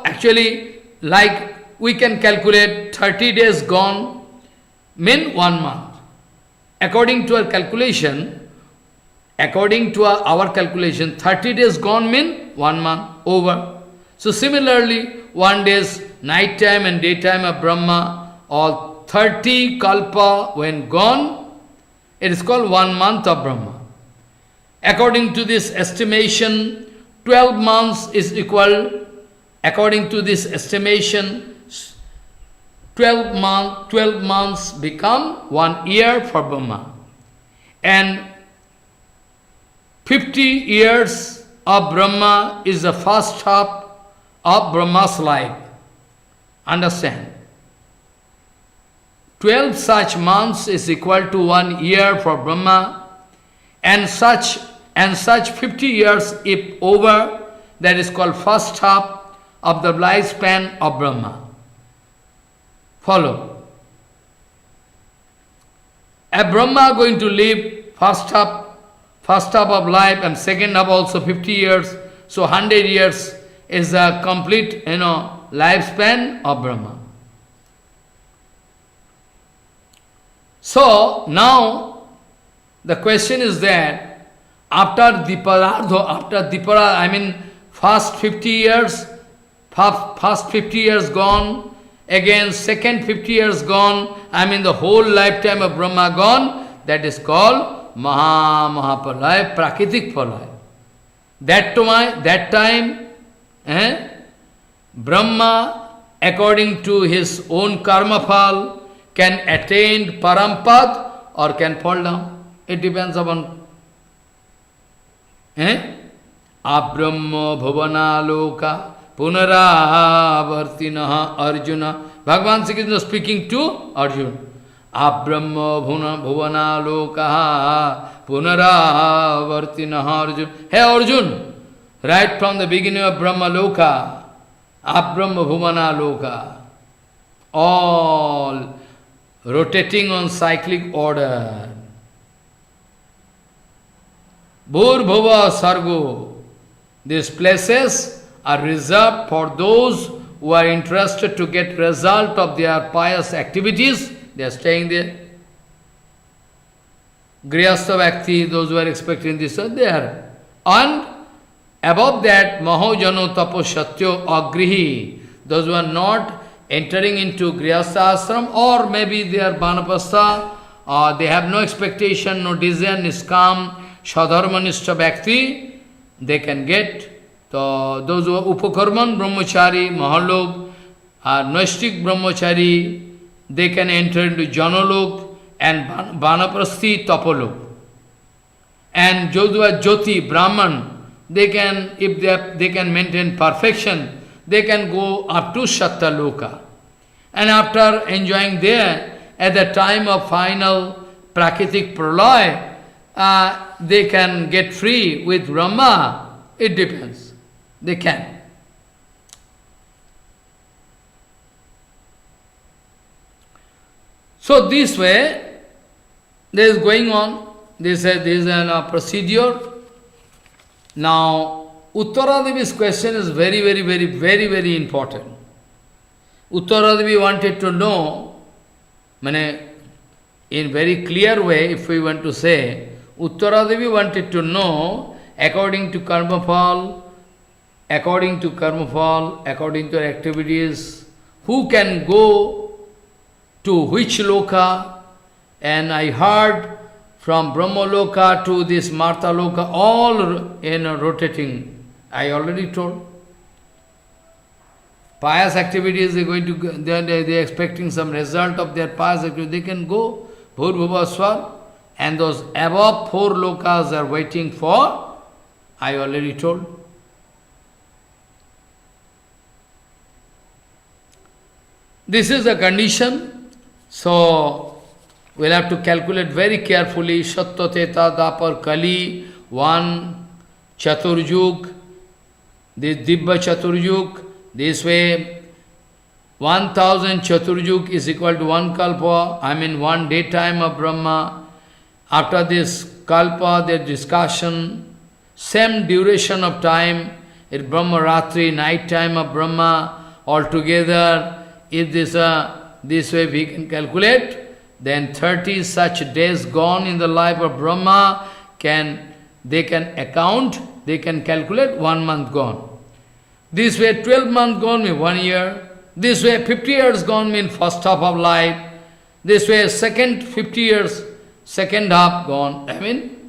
actually, like we can calculate 30 days gone, mean 1 month. According to our calculation, 30 days gone mean 1 month over. So similarly, 1 day's night time and daytime of Brahma, all 30 kalpa when gone, it is called 1 month of Brahma. According to this estimation, 12 months is equal, according to this estimation, 12 months become 1 year for Brahma. And 50 years of Brahma is the first half of Brahma's life. Understand? 12 such months is equal to 1 year for Brahma, and such 50 years if over, that is called first half of the lifespan of Brahma. Follow. A Brahma going to live first half of life and second half also 50 years, so 100 years is the complete, lifespan of Brahma. So, now, the question is that, after Diparardha, I mean, first 50 years gone, again second 50 years gone, I mean the whole lifetime of Brahma gone, that is called Mahapalaya, Prakritik Palaya. That time, Brahma, according to his own karma phal, can attain Parampad or can fall down. It depends upon. Abrahma bhavana loka punaravartinaha Arjuna. Bhagavan Sri Krishna speaking to Arjuna. Abrahma bhuvana lokaha punaravartinaha Arjun. Hey Arjun, right from the beginning of Brahma Loka, Abrahma bhuvana loka, all rotating on cyclic order. Bhur-bhuva sargo. These places are reserved for those who are interested to get result of their pious activities. They are staying there. Grihastha Bhakti, those who are expecting this are there. And above that, Mahojano Taposhatyo Agrihi, those who are not entering into Grihastha Ashram, or maybe they are Banapastha, or they have no expectation, no desire, Niskam, Shadharmanishta Bhakti, they can get. So those who are Upakarman Brahmachari, Mahalok, Naistik Brahmachari, they can enter into Janalok and Banaprasthi Tapolok. And those who are Jyoti, Brahman, they can, if they can maintain perfection, they can go up to Satyaloka. And after enjoying there, at the time of final Prakritik Pralay, they can get free with Brahma. It depends. They can. So this way, there is going on, this is a procedure. Now, Uttaradevi's question is very important. Uttaradevi wanted to know, in very clear way, if we want to say, Uttaradevi wanted to know, according to karma according to activities, who can go to which loka, and I heard from Brahma Loka to this Martha Loka, all in rotating. I already told. Pious activities, they are expecting some result of their pious activities. They can go, Bhur-bhuva swar, and those above 4 lokas are waiting for, I already told. This is the condition. So, we'll have to calculate very carefully. Sattva-teta dapar kali, 1 chaturjuk, this dibba chaturjuk, this way 1000 chaturjuk is equal to 1 kalpa, 1 daytime of Brahma. After this kalpa, their discussion, same duration of time, it's Brahma Ratri, night time of Brahma, altogether, if this way we can calculate, then 30 such days gone in the life of Brahma, they can account, they can calculate 1 month gone. This way 12 months gone means 1 year. This way 50 years gone means first half of life. This way second 50 years, second half gone.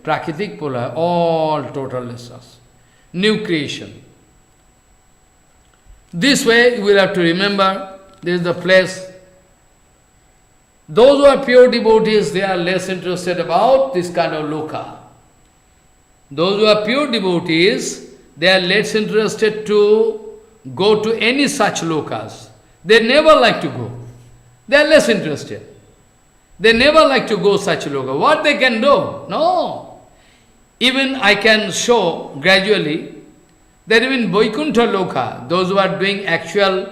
Prakritik Pula, all total lessons. New creation. This way you will have to remember, this is the place. Those who are pure devotees, they are less interested about this kind of loka. Those who are pure devotees, they are less interested to go to any such lokas. They never like to go. They are less interested. They never like to go such loka. What they can do? No. Even I can show gradually that even Vaikuntha loka, those who are doing actual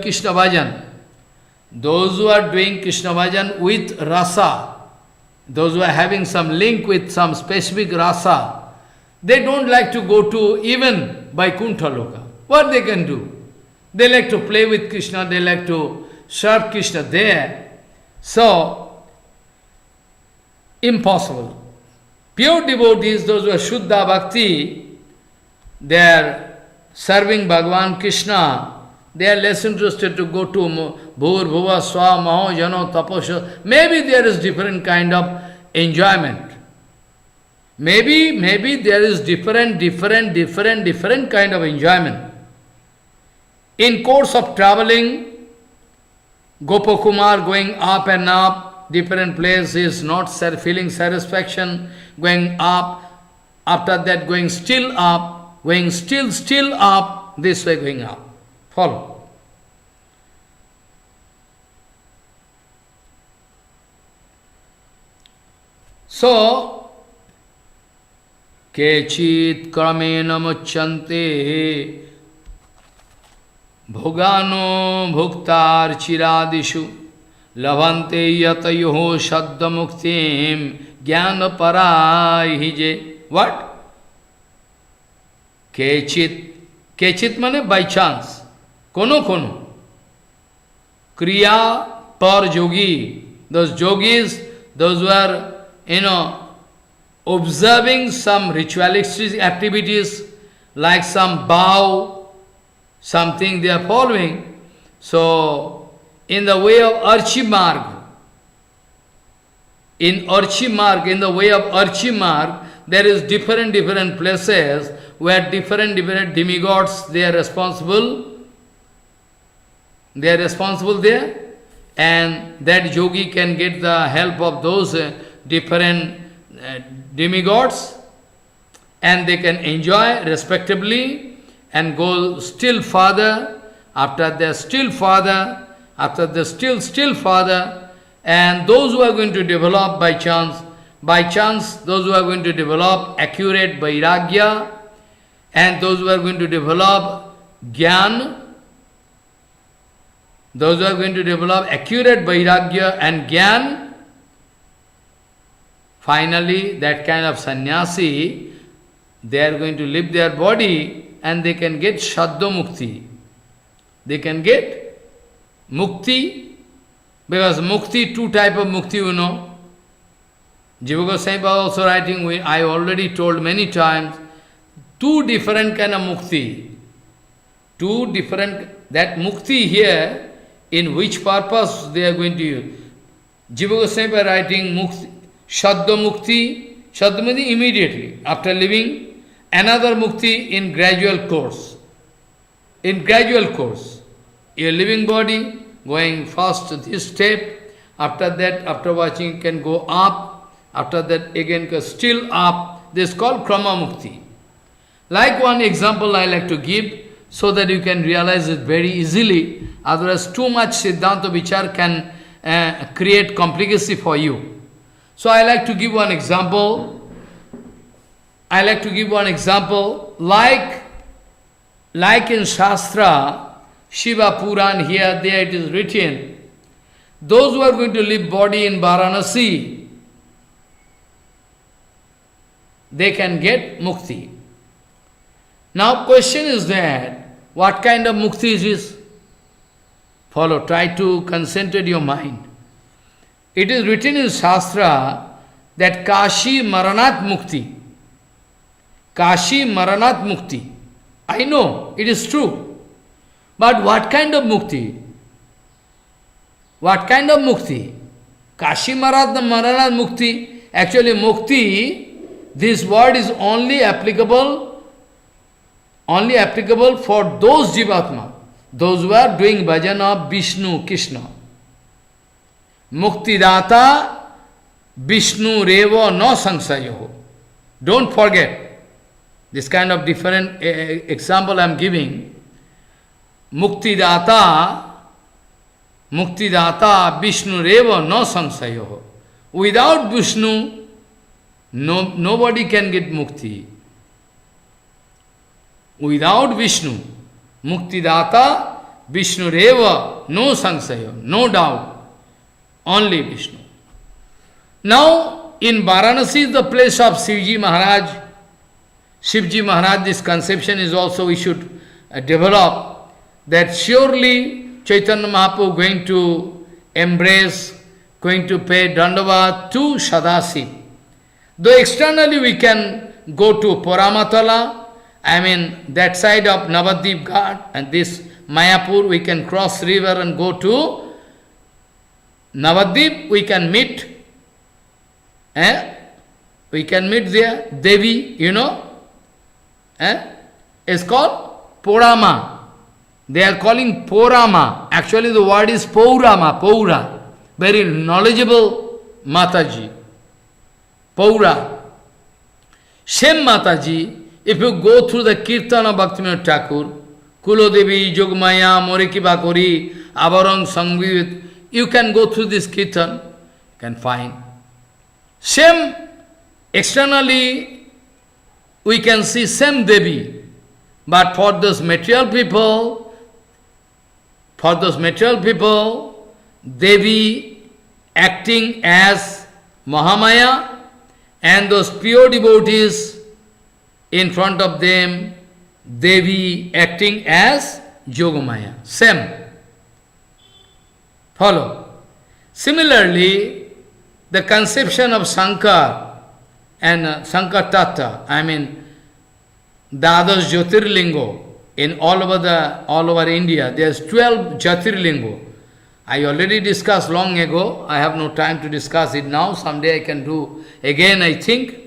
Krishna bhajan, those who are doing Krishna bhajan with rasa, those who are having some link with some specific rasa, they don't like to go to even Vaikuntha loka. What they can do? They like to play with Krishna, they like to serve Krishna there. So, impossible. Pure devotees, those who are Shuddha Bhakti, they are serving Bhagavan Krishna, they are less interested to go to Bhur, Bhuva, Swa, Maho, Jano, Taposha. Maybe there is different kind of enjoyment. Maybe there is different kind of enjoyment. In course of traveling, Gopakumar going up and up, different places, not feeling satisfaction, going up, after that going still up, going still up, this way going up. Follow. So, kechit kramena muchyante bhogano bhuktar chiradishu lavante yatayoho shaddha muktim jnana parahije. What? Kechit. Kechit means by chance. Kono kono. Kriya par yogi. Those yogis, those who are, observing some ritualistic activities, like some vow, something they are following. So, in the way of Archimarg, in the way of Archimarg, there is different places where different demigods, they are responsible. They are responsible there. And that yogi can get the help of those different demigods, and they can enjoy respectably and go still further, after the still further, after the still further, and those who are going to develop by chance, those who are going to develop accurate vairagya, and those who are going to develop jnana, those who are going to develop accurate vairagya and jnana, finally that kind of sannyasi, they are going to leave their body and they can get shaddha mukti. They can get mukti, because mukti, two type of mukti you know. Jiva Goswami also writing, I already told many times, two different kind of mukti. Two different, that mukti here, in which purpose they are going to use. Jiva Goswami writing mukti, shaddha mukti, shaddha mukti immediately, after living, another mukti in gradual course. In gradual course. Your living body, going first to this step, after that, after watching, can go up, after that again go still up. This is called krama mukti. Like one example I like to give, so that you can realize it very easily. Otherwise, too much Siddhanta Vichar can create complicacy for you. So I like to give one example. Like in Shastra, Shiva Puran, here, there it is written, those who are going to live body in Varanasi, they can get mukti. Now question is that, what kind of mukti is this? Follow, try to concentrate your mind. It is written in Shastra that Kashi Maranat Mukti. Kashi Maranat Mukti. I know, it is true. But what kind of mukti? What kind of mukti? Kashi Maranat Mukti. Actually mukti, this word is only applicable for those jivatma, those who are doing bhajan of Vishnu, Krishna. Muktidata Vishnu Reva no Samsayo. Don't forget, this kind of different example I am giving. Muktidata Vishnu Reva no Samsayo. Without Vishnu, nobody can get mukti. Without Vishnu, Muktidata, Vishnu Reva, no Samsayo, no doubt. Only Vishnu. Now, in Varanasi, the place of Shivji Maharaj, this conception is also we should develop, that surely Chaitanya Mahaprabhu going to embrace, going to pay Dandavat to Sadasiv. Though externally we can go to Puramatala, I mean that side of Navadvip Ghat, and this Mayapur, we can cross river and go to Navadvip, we can meet. We can meet there, Devi, you know. It's called Porama. They are calling Porama. Actually the word is Paurama, Paura. Very knowledgeable Mataji. Paura. Same Mataji, if you go through the Kirtan of Bhaktivinoda Thakur, Kulo Devi, Jogmaya, Moriki Bakori, Avarang Sangvit, you can go through this Kirtan, you can find. Same Externally, we can see same Devi, but for those material people, Devi acting as Mahamaya, and those pure devotees in front of them, Devi acting as Yogamaya. Same. Follow. Similarly, the conception of Sankar and Sankar Tattva, I mean, the others Jyotirlingo, in all over India, there's 12 Jyotirlingo. I already discussed long ago. I have no time to discuss it now. Someday I can do again, I think.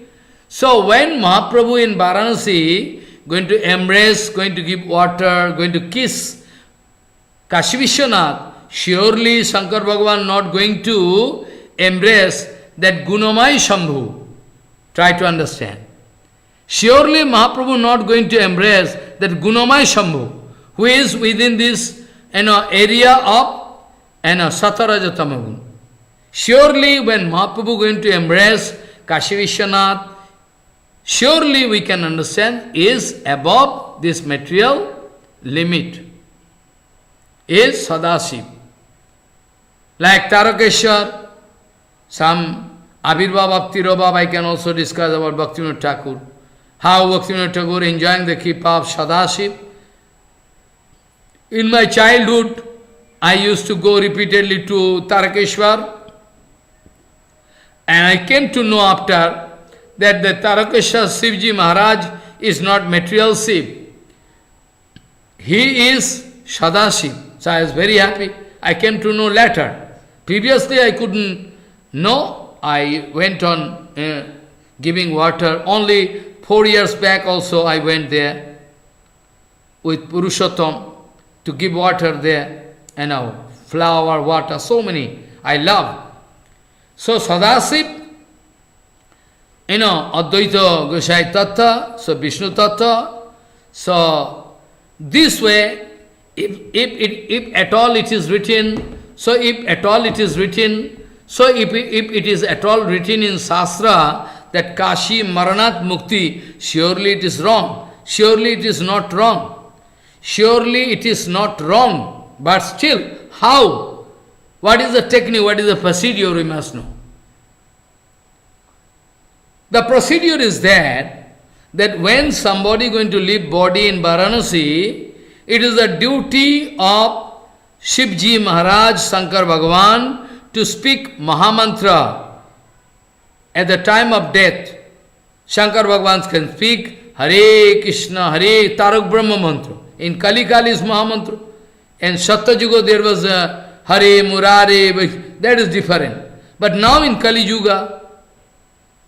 So when Mahaprabhu in Varanasi going to embrace, going to give water, going to kiss Kashi Vishwanath, surely Shankar Bhagavan not going to embrace that Gunamai Shambhu. Try to understand. Surely Mahaprabhu not going to embrace that Gunamai Shambhu, who is within this area of Satarajatamagun. Surely when Mahaprabhu going to embrace Kashi Vishwanath, surely we can understand is above this material limit, is Sadashiv. Like Tarakeshwar, some Abhirbhav Tirobhav, I can also discuss about Bhaktivinoda Thakur. How Bhaktivinoda Thakur enjoying the kripa of Sadashiv. In my childhood, I used to go repeatedly to Tarakeshwar, and I came to know after that the Tarakeshwar Shivji Maharaj is not material Shiv. He is Sadashiv. So I was very happy. I came to know later. Previously I couldn't know. I went on giving water. Only 4 years back also I went there with Purushottam to give water there. Flower, water, so many. I love. So Sadashiv, Advaita Gosai Tattva, so Vishnu Tattva. So this way, if at all it is written, if it is at all written in Shastra that Kashi Maranat Mukti, surely it is wrong. Surely it is not wrong. Surely it is not wrong. But still, how? What is the technique? What is the procedure? We must know. The procedure is that when somebody going to leave body in Varanasi, it is the duty of Shivji Maharaj, Shankar Bhagavan, to speak Mahamantra. At the time of death, Shankar Bhagavan can speak Hare Krishna, Hare Tarak Brahma Mantra. In Kali Kali is Mahamantra. In Satyajuga there was Hare, Murare, that is different. But now in Kali Yuga,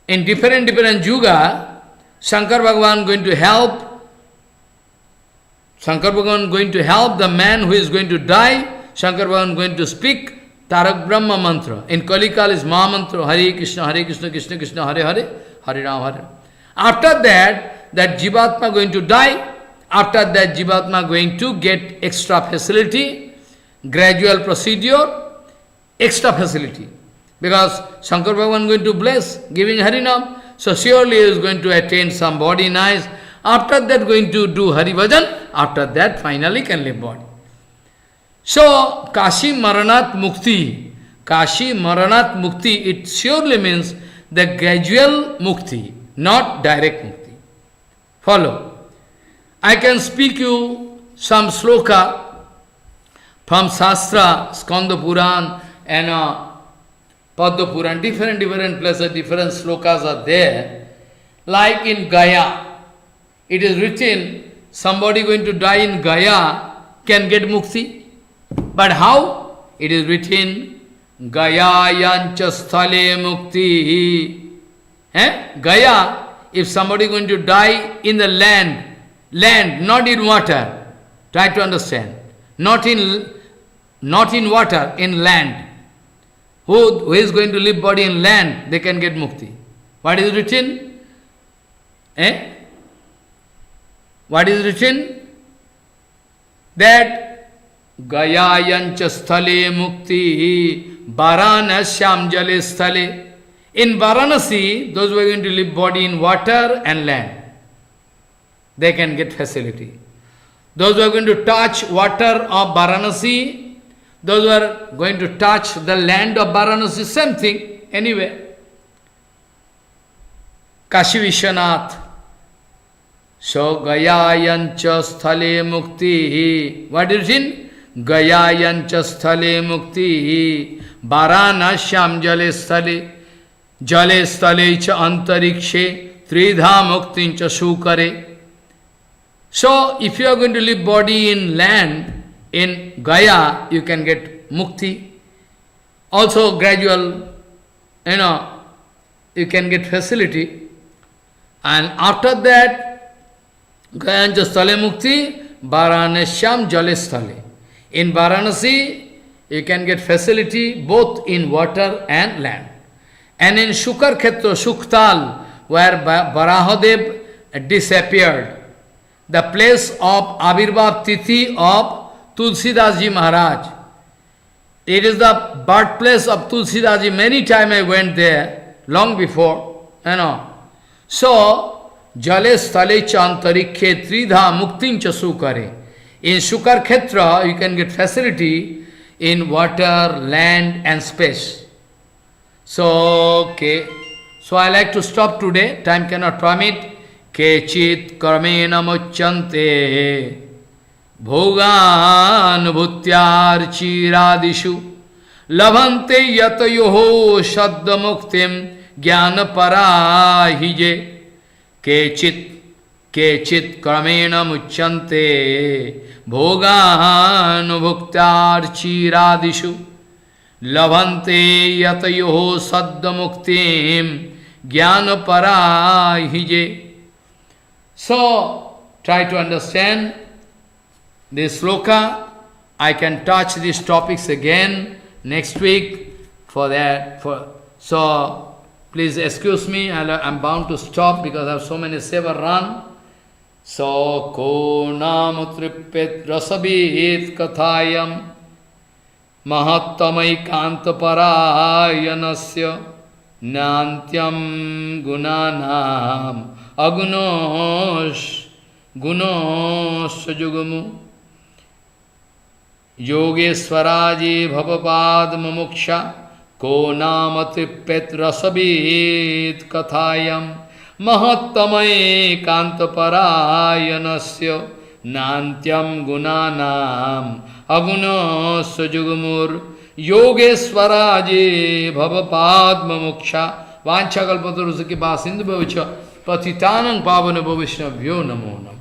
in different Yuga, Shankar Bhagavan going to help. Shankar Bhagavan going to help the man who is going to die. Shankar Bhagavan going to speak Tarak Brahma Mantra. In Kali Kali is Mahamantra, Hare Krishna, Krishna Krishna, Hare Hare, Hare Ram, Hare. After that Jivatma going to die. After that, Jivatma going to get extra facility, gradual procedure, extra facility. Because Shankar Bhagavan going to bless, giving Harinam. So surely he is going to attain some body nice. After that, going to do Hari Bhajan. After that, finally can live body. So, Kashi Maranat Mukti. Kashi Maranat Mukti, it surely means the gradual Mukti, not direct Mukti. Follow. I can speak you some sloka from Shastra, Skanda Puran and Padma Puran, different places, different slokas are there. Like in Gaya, it is written, somebody going to die in Gaya can get mukti. But how? It is written, Gaya yancha sthale mukti. Gaya, if somebody going to die in the land, not in water. Try to understand. Not in water, in land. Who is going to live body in land, they can get mukti. What is written? What is written? That Gayayancha sthale mukti Varanasyam jale sthale. In Varanasi, those who are going to live body in water and land, they can get facility. Those who are going to touch water of Varanasi, those who are going to touch the land of Varanasi, same thing, anyway. Kashi Vishwanath. So, Gayayancha Sthale Mukti. What is it? Gayayancha Sthale Mukti. Varanasyam Jale Sthale. Jale Sthale cha Antarikshe. Tridha Muktincha Sukare. So, if you are going to live body in land, in Gaya, you can get mukti. Also gradual, you can get facility. And after that, Gayancha Sthale Mukti, Varanasyam Jale Sthale. In Varanasi, you can get facility both in water and land. And in Shukar Khetra, Shuktal, where Varahadev disappeared, the place of Avirbhav Tithi of Tulsidas Ji Maharaj. It is the birthplace of Tulsidas Ji. Many times I went there, long before, So, Jale Sthale Chantarikhe Tridha Muktincha Sukare. In Shukar Khetra, you can get facility in water, land and space. So, okay. So, I like to stop today. Time cannot permit. Kechit karmena muchyante bhogan bhutyar chiradishu labhante yatayoho shadda muktim jnana parahije. Kechit karmena muchyante bhogan bhutyar chiradishu labhante yatayoho sadda muktim jnana parahije. So, try to understand this sloka. I can touch these topics again next week for that. So, please excuse me, I'm bound to stop because I have so many seva run. So, ko namutripet rasabhit kathayam mahattamai kantaparayanasya nantyam gunanam agunosh jugamu yogeshwaraji bhavapad mumuksha ko namatipet rasabhit kathayam mahattamai kantaparayanasya nantyam gunanam agunosh jugamur yogeshwaraji bhavapad mumuksha vancha kalpatarusaki basindu bhavicha Patitanang pavana bhavishnavyo namo namo.